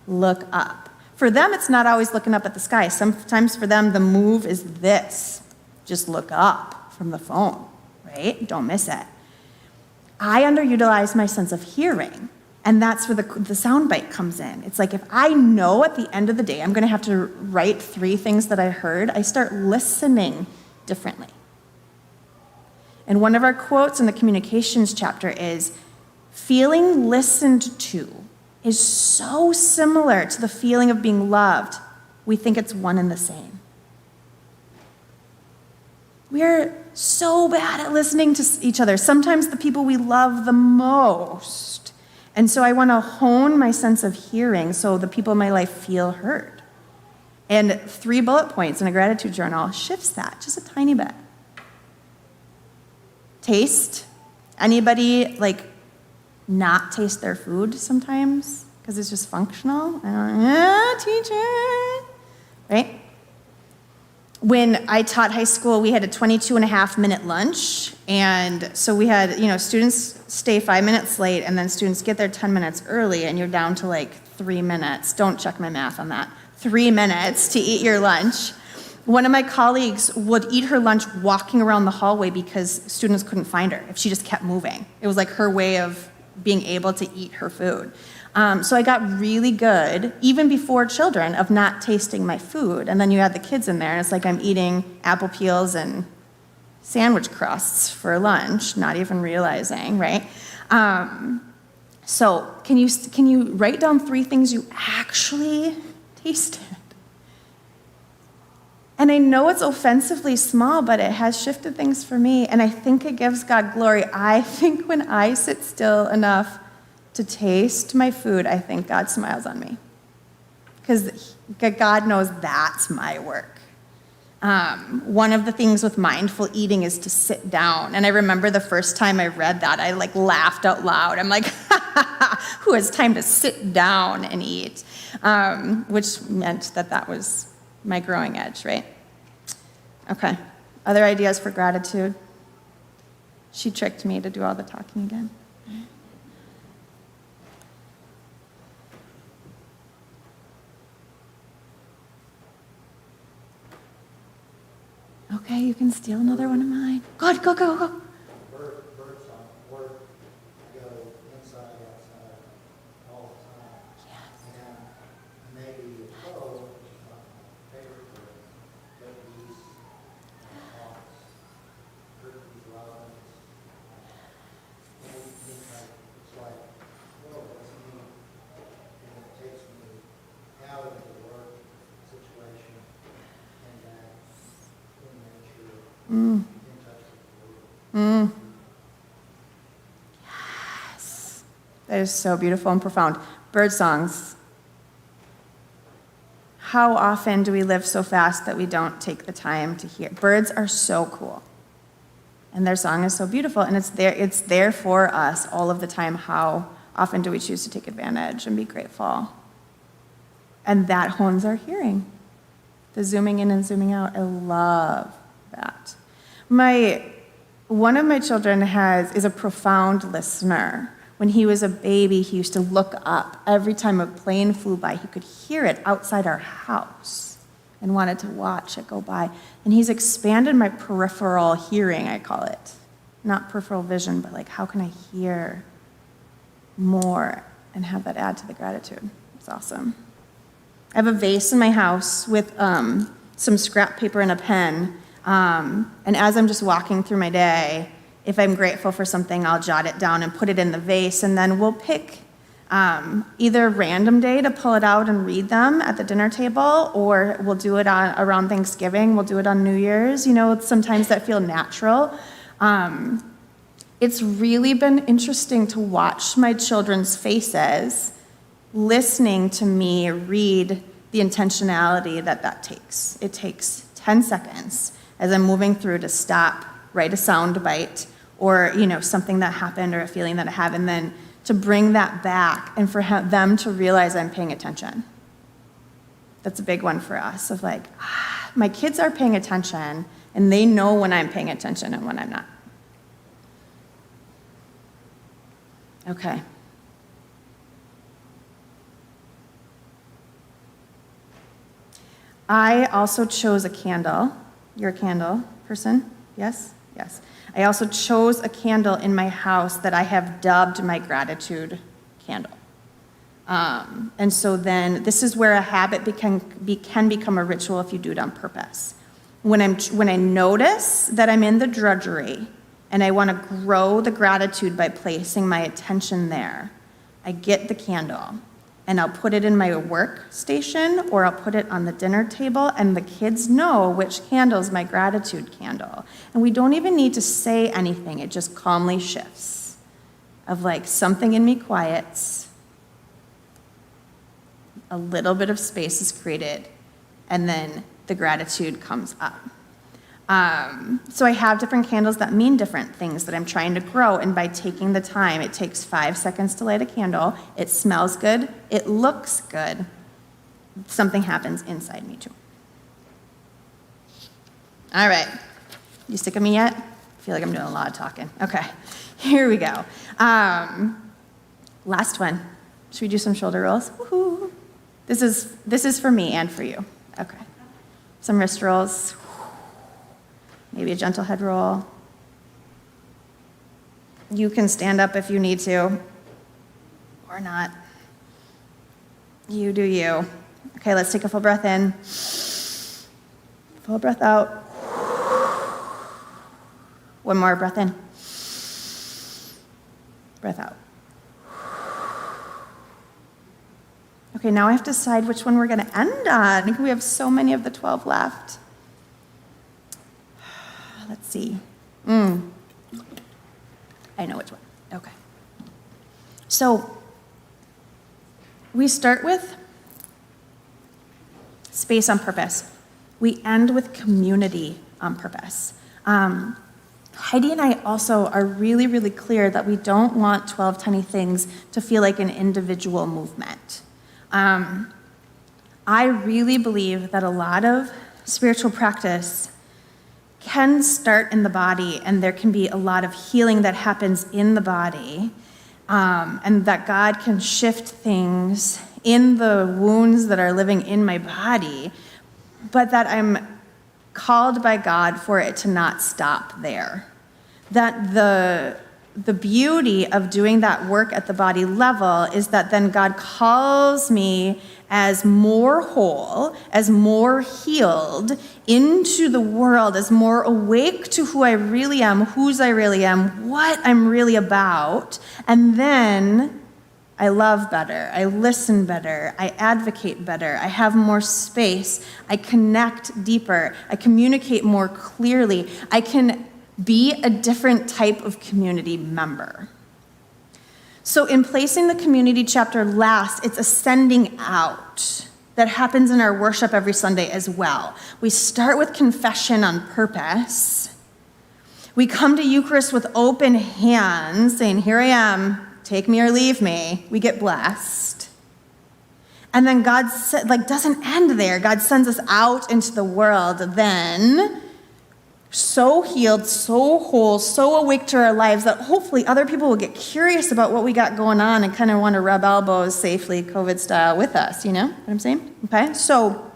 Look up. For them, it's not always looking up at the sky. Sometimes for them, the move is this. Just look up from the phone, right? Don't miss it. I underutilize my sense of hearing. And that's where the soundbite comes in. It's like if I know at the end of the day I'm going to have to write 3 things that I heard, I start listening differently. And one of our quotes in the communications chapter is, feeling listened to is so similar to the feeling of being loved, we think it's one and the same. We are so bad at listening to each other, sometimes the people we love the most. And so I want to hone my sense of hearing so the people in my life feel heard. And 3 bullet points in a gratitude journal shifts that just a tiny bit. Taste. Anybody not taste their food sometimes because it's just functional? Teacher. Right? When I taught high school, we had a 22.5-minute lunch, and so we had, students stay 5 minutes late, and then students get there 10 minutes early, and you're down to 3 minutes. Don't check my math on that. 3 minutes to eat your lunch. One of my colleagues would eat her lunch walking around the hallway because students couldn't find her if she just kept moving. It was like her way of being able to eat her food. So I got really good, even before children, of not tasting my food. And then you add the kids in there, and it's like I'm eating apple peels and sandwich crusts for lunch, not even realizing, right? So can you write down 3 things you actually tasted? And I know it's offensively small, but it has shifted things for me, and I think it gives God glory. I think when I sit still enough to taste my food, I think God smiles on me. Because God knows that's my work. One of the things with mindful eating is to sit down. And I remember the first time I read that, I laughed out loud. I'm like, who has time to sit down and eat? Which meant that was my growing edge, right? Okay. Other ideas for gratitude? She tricked me to do all the talking again. Okay, you can steal another one of mine. Go. Birds on work go inside, outside, all the time. Yes. And Yes. That is so beautiful and profound. Bird songs. How often do we live so fast that we don't take the time to hear? Birds are so cool. And their song is so beautiful, and it's there for us all of the time. How often do we choose to take advantage and be grateful? And that hones our hearing. The zooming in and zooming out, I love that. One of my children is a profound listener. When he was a baby, he used to look up. Every time a plane flew by, he could hear it outside our house and wanted to watch it go by. And he's expanded my peripheral hearing, I call it. Not peripheral vision, but like, how can I hear more and have that add to the gratitude? It's awesome. I have a vase in my house with some scrap paper and a pen. And as I'm just walking through my day, if I'm grateful for something, I'll jot it down and put it in the vase. And then we'll pick either a random day to pull it out and read them at the dinner table, or we'll do it around Thanksgiving. We'll do it on New Year's. Sometimes that feel natural. It's really been interesting to watch my children's faces listening to me read the intentionality that takes. It takes 10 seconds as I'm moving through to stop, write a sound bite, or something that happened or a feeling that I have, and then to bring that back and for them to realize I'm paying attention. That's a big one for us, of like, my kids are paying attention, and they know when I'm paying attention and when I'm not. Okay. I also chose a candle. You're a candle person? Yes? Yes. I also chose a candle in my house that I have dubbed my gratitude candle. And so then this is where a habit can become a ritual if you do it on purpose. When I notice that I'm in the drudgery and I want to grow the gratitude by placing my attention there, I get the candle. And I'll put it in my workstation, or I'll put it on the dinner table, and the kids know which candle is my gratitude candle. And we don't even need to say anything. It just calmly shifts. Of like, something in me quiets, a little bit of space is created, and then the gratitude comes up. So I have different candles that mean different things that I'm trying to grow, and by taking the time, it takes 5 seconds to light a candle, it smells good, it looks good, something happens inside me too. All right, you sick of me yet? I feel like I'm doing a lot of talking. Okay, here we go. Last one. Should we do some shoulder rolls? Woohoo. This is for me and for you. Okay, some wrist rolls. Maybe a gentle head roll. You can stand up if you need to, or not. You do you. Okay, let's take a full breath in. Full breath out. One more breath in. Breath out. Okay, now I have to decide which one we're going to end on. We have so many of the 12 left. Let's see. I know which one. Okay. So we start with space on purpose. We end with community on purpose. Heidi and I also are really, really clear that we don't want 12 tiny things to feel like an individual movement. I really believe that a lot of spiritual practice can start in the body, and there can be a lot of healing that happens in the body, and that God can shift things in the wounds that are living in my body, but that I'm called by God for it to not stop there. That the beauty of doing that work at the body level is that then God calls me as more whole, as more healed into the world, as more awake to who I really am, whose I really am, what I'm really about. And then I love better. I listen better. I advocate better. I have more space. I connect deeper. I communicate more clearly. I can be a different type of community member. So in placing the community chapter last, it's a sending out that happens in our worship every Sunday as well. We start with confession on purpose. We come to Eucharist with open hands, saying, here I am, take me or leave me. We get blessed. And then God doesn't end there. God sends us out into the world then, so healed, so whole, so awake to our lives that hopefully other people will get curious about what we got going on and kind of want to rub elbows safely, COVID style, with us. You know what I'm saying? Okay, so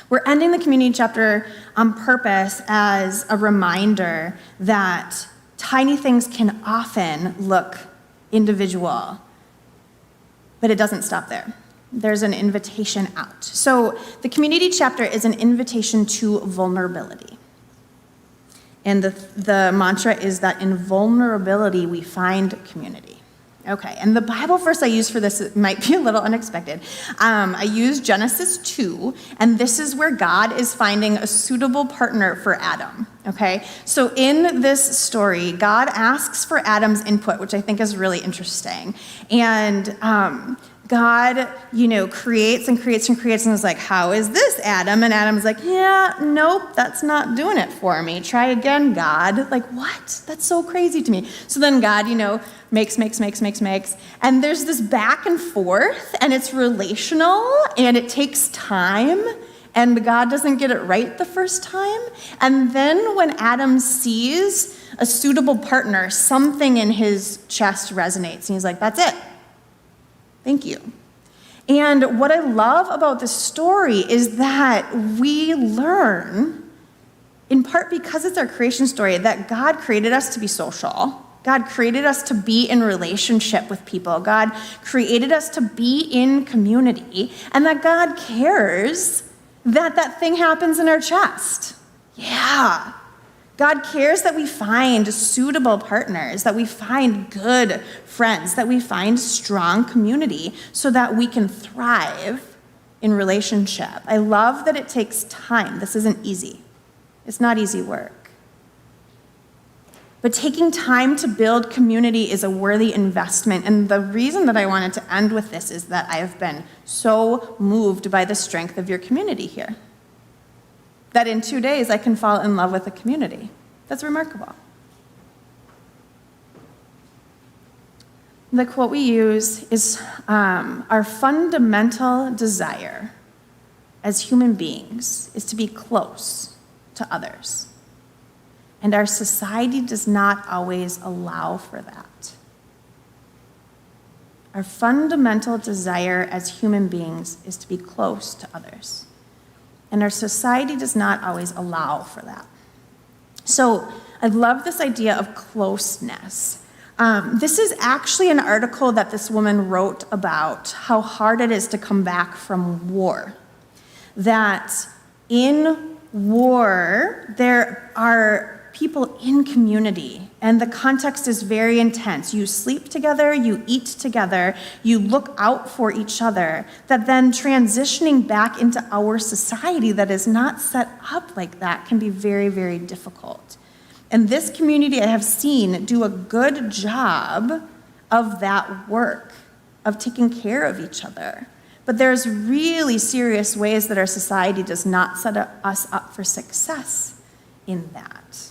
we're ending the community chapter on purpose as a reminder that tiny things can often look individual, but it doesn't stop there. There's an invitation out. So the community chapter is an invitation to vulnerability. And the mantra is that in vulnerability, we find community. Okay, and the Bible verse I use for this might be a little unexpected. I use Genesis 2, and this is where God is finding a suitable partner for Adam. Okay, so in this story, God asks for Adam's input, which I think is really interesting. And God, creates and creates and creates and is like, how is this, Adam? And Adam's like, yeah, nope, that's not doing it for me. Try again, God. Like, what? That's so crazy to me. So then God, makes. And there's this back and forth, and it's relational, and it takes time, and God doesn't get it right the first time. And then when Adam sees a suitable partner, something in his chest resonates, and he's like, that's it. Thank you. And what I love about this story is that we learn, in part because it's our creation story, that God created us to be social. God created us to be in relationship with people. God created us to be in community, and that God cares that that thing happens in our chest. Yeah. God cares that we find suitable partners, that we find good friends, that we find strong community so that we can thrive in relationship. I love that it takes time. This isn't easy. It's not easy work. But taking time to build community is a worthy investment. And the reason that I wanted to end with this is that I have been so moved by the strength of your community here, that in 2 days I can fall in love with a community. That's remarkable. The quote we use is, our fundamental desire as human beings is to be close to others. And our society does not always allow for that. Our fundamental desire as human beings is to be close to others. And our society does not always allow for that. So I love this idea of closeness. This is actually an article that this woman wrote about how hard it is to come back from war. That in war, there are people in community, and the context is very intense. You sleep together, you eat together, you look out for each other, that then transitioning back into our society that is not set up like that can be very, very difficult. And this community I have seen do a good job of that work, of taking care of each other. But there's really serious ways that our society does not set us up for success in that.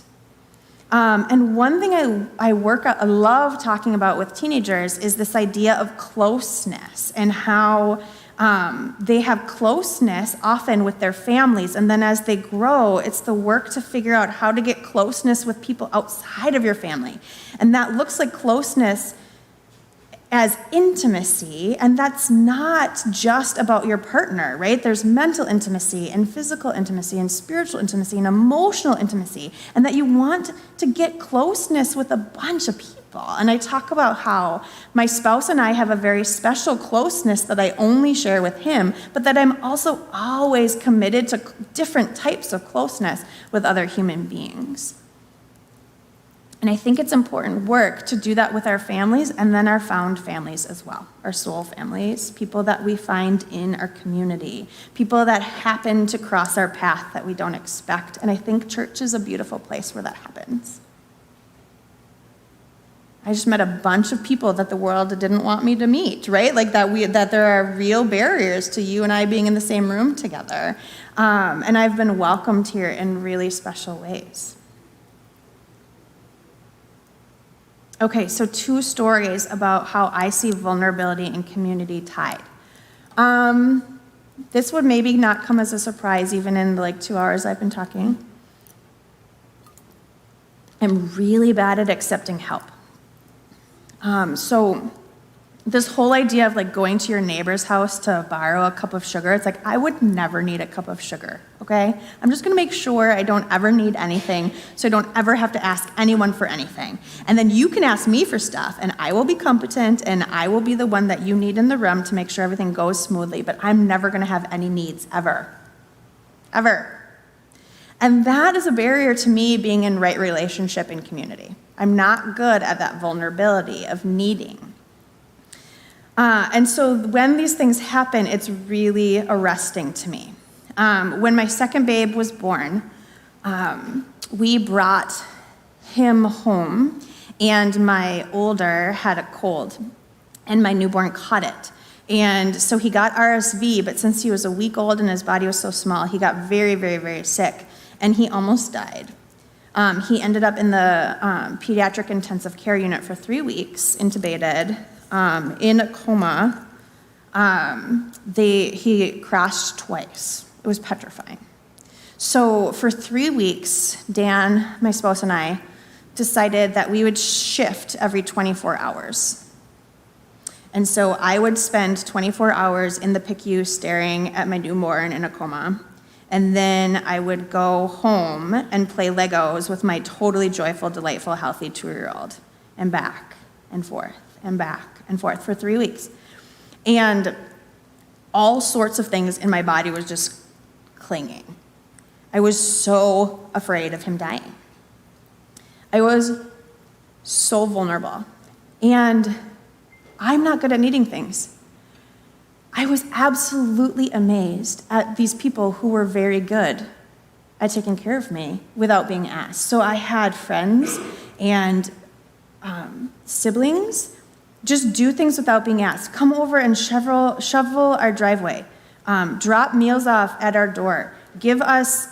And one thing I love talking about with teenagers is this idea of closeness and how they have closeness often with their families. And then as they grow, it's the work to figure out how to get closeness with people outside of your family. And that looks like closeness as intimacy, and that's not just about your partner, right? There's mental intimacy and physical intimacy and spiritual intimacy and emotional intimacy, and that you want to get closeness with a bunch of people. And I talk about how my spouse and I have a very special closeness that I only share with him, but that I'm also always committed to different types of closeness with other human beings. And I think it's important work to do that with our families and then our found families as well, our soul families, people that we find in our community, people that happen to cross our path that we don't expect. And I think church is a beautiful place where that happens. I just met a bunch of people that the world didn't want me to meet, right? Like that there are real barriers to you and I being in the same room together. And I've been welcomed here in really special ways. Okay, so 2 stories about how I see vulnerability and community tied. This would maybe not come as a surprise even in the 2 hours I've been talking. I'm really bad at accepting help. So this whole idea of going to your neighbor's house to borrow a cup of sugar, it's I would never need a cup of sugar, okay? I'm just gonna make sure I don't ever need anything so I don't ever have to ask anyone for anything. And then you can ask me for stuff and I will be competent and I will be the one that you need in the room to make sure everything goes smoothly, but I'm never gonna have any needs ever, ever. And that is a barrier to me being in right relationship and community. I'm not good at that vulnerability of needing. And so when these things happen, it's really arresting to me. When my second babe was born, we brought him home, and my older had a cold, and my newborn caught it. And so he got RSV, but since he was a week old and his body was so small, he got very, very, very sick, and he almost died. He ended up in the pediatric intensive care unit for 3 weeks, intubated, in a coma. He crashed twice. It was petrifying. So for 3 weeks, Dan, my spouse, and I decided that we would shift every 24 hours. And so I would spend 24 hours in the PICU staring at my newborn in a coma. And then I would go home and play Legos with my totally joyful, delightful, healthy 2-year-old, and back and forth and back and forth for 3 weeks. And all sorts of things in my body was just clinging. I was so afraid of him dying. I was so vulnerable. And I'm not good at needing things. I was absolutely amazed at these people who were very good at taking care of me without being asked. So I had friends and siblings just do things without being asked. Come over and shovel our driveway, drop meals off at our door, give us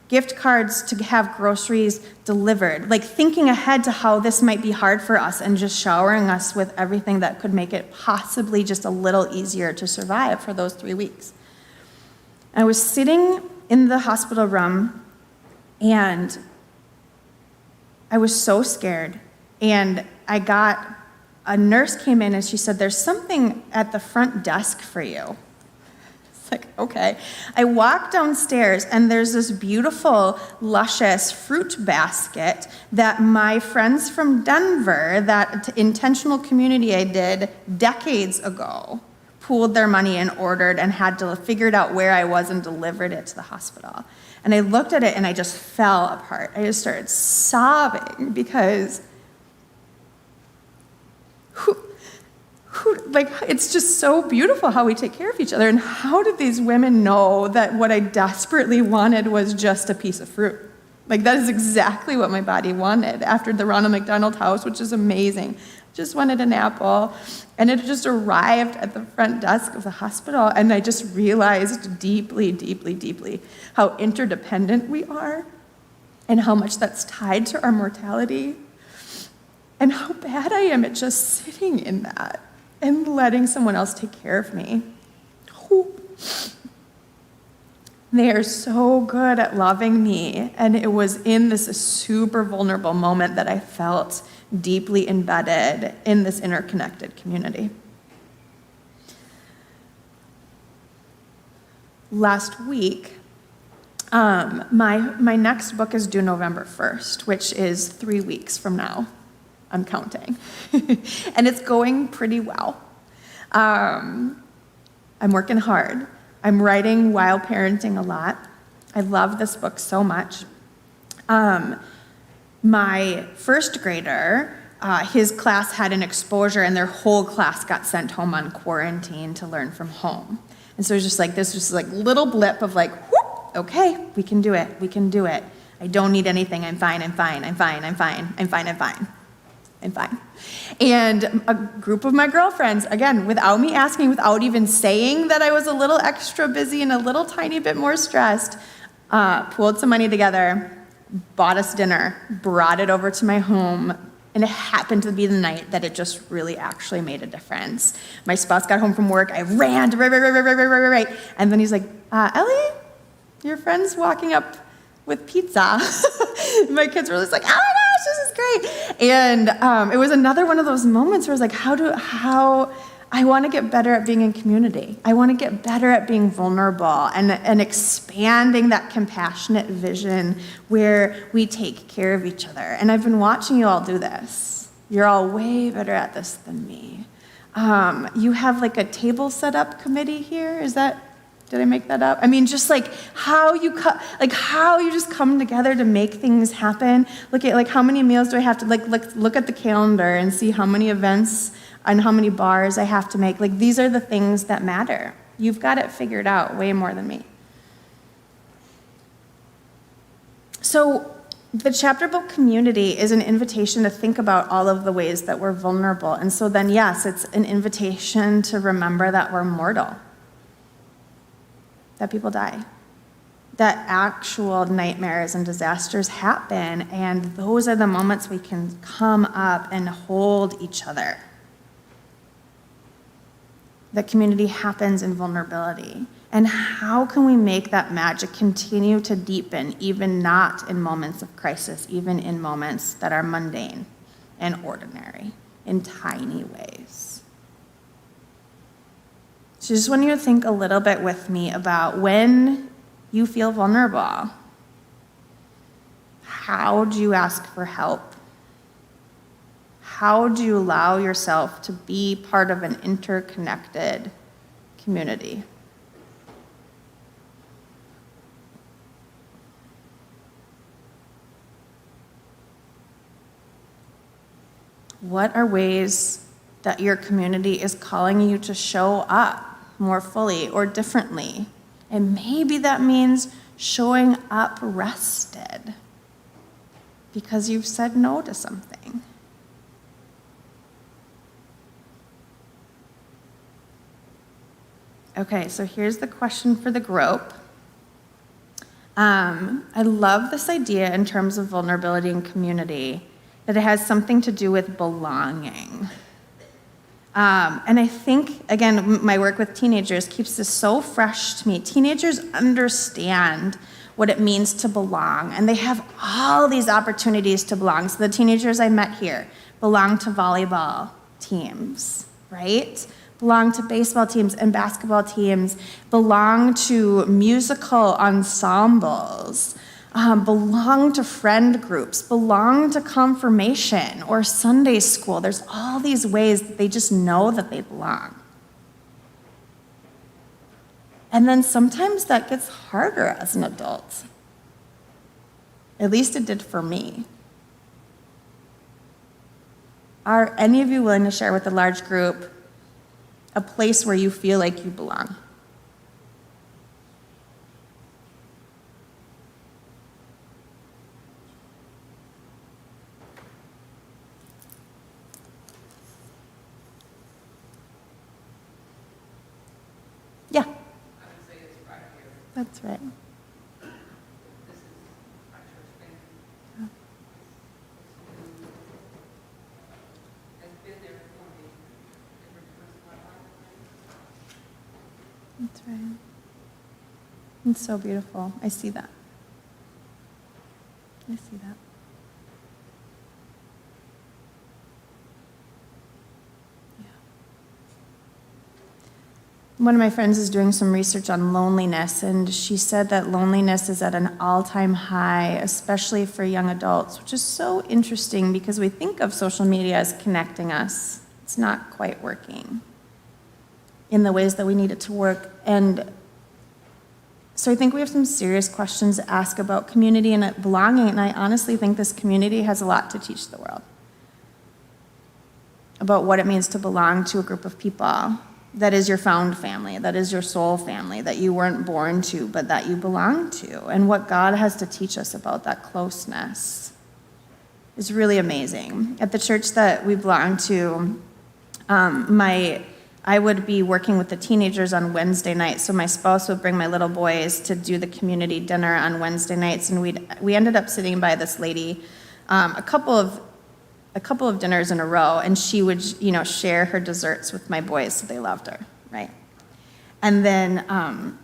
gift cards to have groceries delivered, thinking ahead to how this might be hard for us and just showering us with everything that could make it possibly just a little easier to survive for those 3 weeks. I was sitting in the hospital room and I was so scared, and a nurse came in and she said, "There's something at the front desk for you." Okay. I walk downstairs and there's this beautiful, luscious fruit basket that my friends from Denver, that intentional community I did decades ago, pooled their money and ordered and had to figure out where I was and delivered it to the hospital. And I looked at it and I just fell apart. I just started sobbing because it's just so beautiful how we take care of each other. And how did these women know that what I desperately wanted was just a piece of fruit? That is exactly what my body wanted after the Ronald McDonald House, which is amazing. Just wanted an apple. And it just arrived at the front desk of the hospital. And I just realized deeply, deeply, deeply how interdependent we are and how much that's tied to our mortality. And how bad I am at just sitting in that and letting someone else take care of me. They are so good at loving me, and it was in this super vulnerable moment that I felt deeply embedded in this interconnected community. Last week, my next book is due November 1st, which is 3 weeks from now. I'm counting. And it's going pretty well. I'm working hard. I'm writing while parenting a lot. I love this book so much. my first grader, his class had an exposure and their whole class got sent home on quarantine to learn from home. And so it was just like this just like little blip of like, whoop, okay, we can do it, we can do it. I don't need anything, I'm fine, I'm fine, I'm fine, I'm fine, I'm fine, I'm fine. I'm fine. And a group of my girlfriends, again, without me asking, without even saying that I was a little extra busy and a little tiny bit more stressed, pooled some money together, bought us dinner, brought it over to my home, and it happened to be the night that it just really actually made a difference. My spouse got home from work, I ran, right, and then he's like, Ellie, your friend's walking up with pizza. My kids were just like, oh my gosh, this is great. And it was another one of those moments where I was like, how I want to get better at being in community. I want to get better at being vulnerable and expanding that compassionate vision where we take care of each other. And I've been watching you all do this. You're all way better at this than me. You have like a table setup committee here. Did I make that up? I mean, just like how you just come together to make things happen. Look at like how many meals do I have to look at the calendar and see how many events and how many bars I have to make. Like these are the things that matter. You've got it figured out way more than me. So the chapter book community is an invitation to think about all of the ways that we're vulnerable. And so then, yes, it's an invitation to remember that we're mortal. That people die, that actual nightmares and disasters happen, and those are the moments we can come up and hold each other. The community happens in vulnerability. And how can we make that magic continue to deepen, even not in moments of crisis, even in moments that are mundane and ordinary, in tiny ways? So just want you to think a little bit with me about when you feel vulnerable. How do you ask for help? How do you allow yourself to be part of an interconnected community? What are ways that your community is calling you to show up more fully or differently? And maybe that means showing up rested because you've said no to something. Okay, so here's the question for the group. I love this idea in terms of vulnerability and community, that it has something to do with belonging. And I think, again, my work with teenagers keeps this so fresh to me. Teenagers understand what it means to belong, and they have all these opportunities to belong. So the teenagers I met here belong to volleyball teams, right? Belong to baseball teams and basketball teams, belong to musical ensembles, belong to friend groups, belong to confirmation or Sunday school. There's all these ways that they just know that they belong. And then sometimes that gets harder as an adult. At least it did for me. Are any of you willing to share with a large group a place where you feel like you belong? Yeah. I would say it's right here. That's right. This is my church family. Has been there for me every person in my life. That's right. It's so beautiful. I see that. I see that. One of my friends is doing some research on loneliness, and she said that loneliness is at an all-time high, especially for young adults, which is so interesting because we think of social media as connecting us. It's not quite working in the ways that we need it to work. And So I think we have some serious questions to ask about community and belonging, and I honestly think this community has a lot to teach the world about what it means to belong to a group of people that is your found family, that is your soul family, that you weren't born to, but that you belong to, and what God has to teach us about that closeness is really amazing. At the church that we belong to, I would be working with the teenagers on Wednesday nights, so my spouse would bring my little boys to do the community dinner on Wednesday nights, and we ended up sitting by this lady a couple of dinners in a row, and she would, share her desserts with my boys, so they loved her, right? And then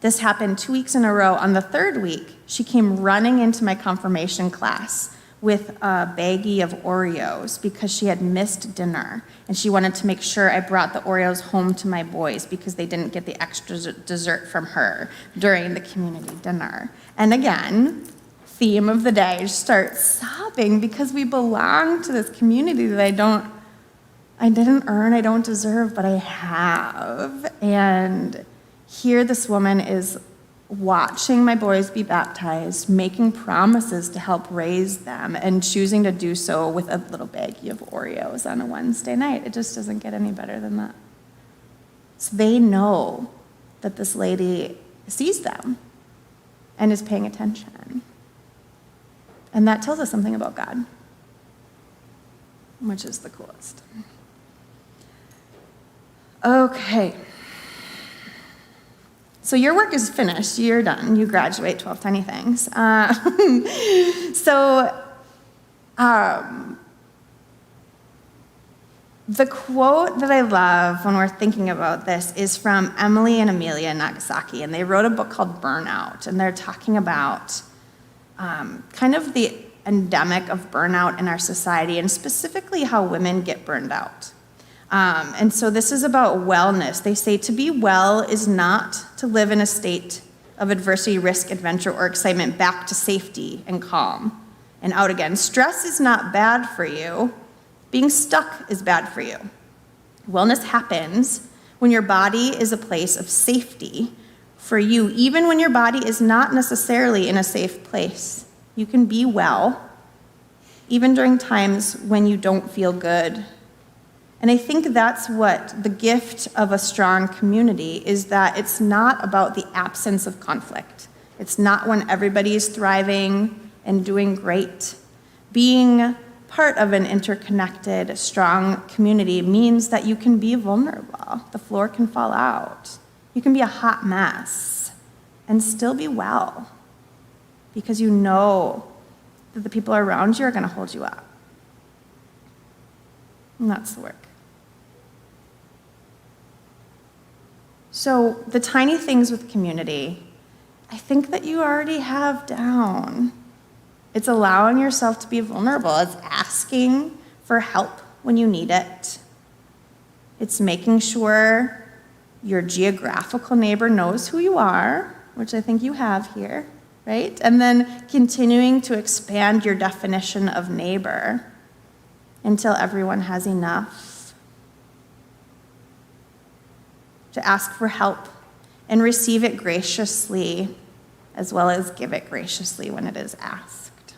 this happened 2 weeks in a row. On the third week, she came running into my confirmation class with a baggie of Oreos because she had missed dinner, and she wanted to make sure I brought the Oreos home to my boys because they didn't get the extra dessert from her during the community dinner. And again, theme of the day, I just start sobbing because we belong to this community that I didn't earn, I don't deserve, but I have. And here this woman is watching my boys be baptized, making promises to help raise them, and choosing to do so with a little baggie of Oreos on a Wednesday night. It just doesn't get any better than that. So they know that this lady sees them and is paying attention. And that tells us something about God, which is the coolest. Okay. So your work is finished. You're done. You graduate 12 Tiny Things. The quote that I love when we're thinking about this is from Emily and Amelia Nagasaki, and they wrote a book called Burnout, and they're talking about kind of the endemic of burnout in our society, and specifically how women get burned out. And so this is about wellness. They say to be well is not to live in a state of adversity, risk, adventure, or excitement back to safety and calm and out again. Stress is not bad for you. Being stuck is bad for you. Wellness happens when your body is a place of safety for you, even when your body is not necessarily in a safe place. You can be well, even during times when you don't feel good. And I think that's what the gift of a strong community is, that it's not about the absence of conflict. It's not when everybody is thriving and doing great. Being part of an interconnected, strong community means that you can be vulnerable. The floor can fall out. You can be a hot mess and still be well because you know that the people around you are going to hold you up. And that's the work. So the tiny things with community, I think that you already have down. It's allowing yourself to be vulnerable. It's asking for help when you need it. It's making sure your geographical neighbor knows who you are, which I think you have here, right? And then continuing to expand your definition of neighbor until everyone has enough. To ask for help and receive it graciously, as well as give it graciously when it is asked.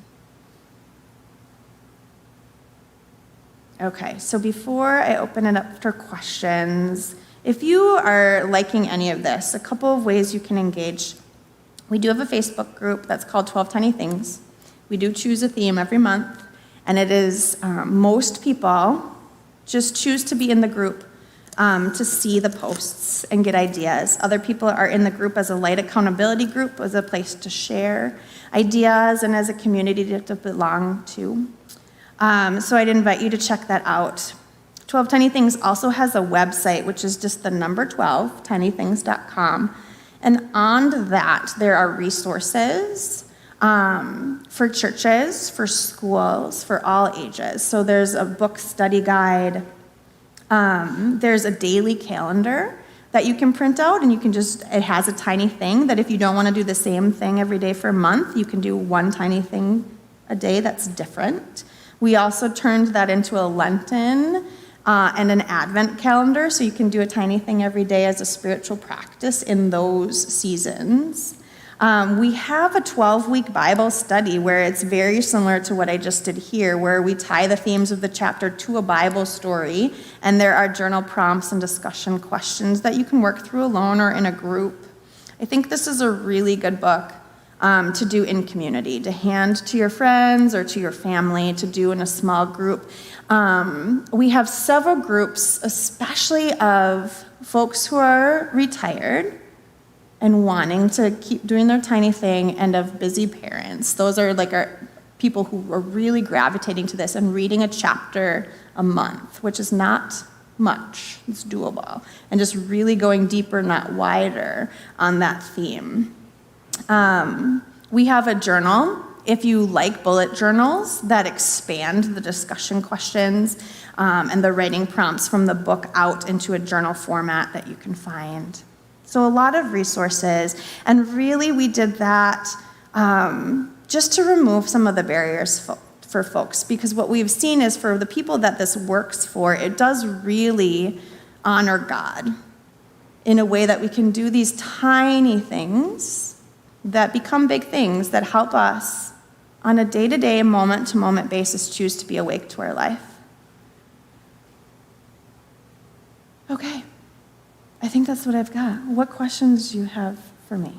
Okay, so before I open it up for questions, if you are liking any of this, a couple of ways you can engage. We do have a Facebook group that's called 12 Tiny Things. We do choose a theme every month, and it is most people just choose to be in the group to see the posts and get ideas. Other people are in the group as a light accountability group, as a place to share ideas and as a community to belong to. So I'd invite you to check that out. 12 Tiny Things also has a website, which is just the number 12, tinythings.com. And on that, there are resources for churches, for schools, for all ages. So there's a book study guide. There's a daily calendar that you can print out, and it has a tiny thing that if you don't want to do the same thing every day for a month, you can do one tiny thing a day that's different. We also turned that into a Lenten and an Advent calendar, so you can do a tiny thing every day as a spiritual practice in those seasons. We have a 12-week Bible study where it's very similar to what I just did here, where we tie the themes of the chapter to a Bible story, and there are journal prompts and discussion questions that you can work through alone or in a group. I think this is a really good book to do in community, to hand to your friends or to your family, to do in a small group. We have several groups, especially of folks who are retired and wanting to keep doing their tiny thing, and of busy parents. Those are like our people who are really gravitating to this and reading a chapter a month, which is not much. It's doable. And just really going deeper, not wider, on that theme. We have a journal, if you like bullet journals, that expand the discussion questions and the writing prompts from the book out into a journal format that you can find. So a lot of resources, and really we did that just to remove some of the barriers for folks, because what we've seen is for the people that this works for, it does really honor God in a way that we can do these tiny things that become big things that help us on a day-to-day, moment-to-moment basis choose to be awake to our life. Okay. I think that's what I've got. What questions do you have for me?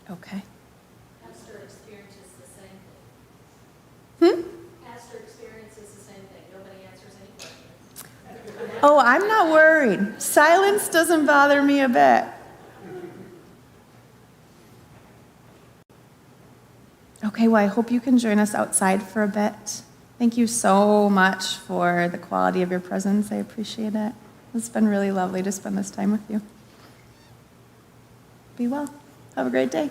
Okay. Pastor experiences the same thing. Pastor experiences the same thing. Nobody answers any questions. Oh, I'm not worried. Silence doesn't bother me a bit. Okay, well, I hope you can join us outside for a bit. Thank you so much for the quality of your presence. I appreciate it. It's been really lovely to spend this time with you. Be well. Have a great day.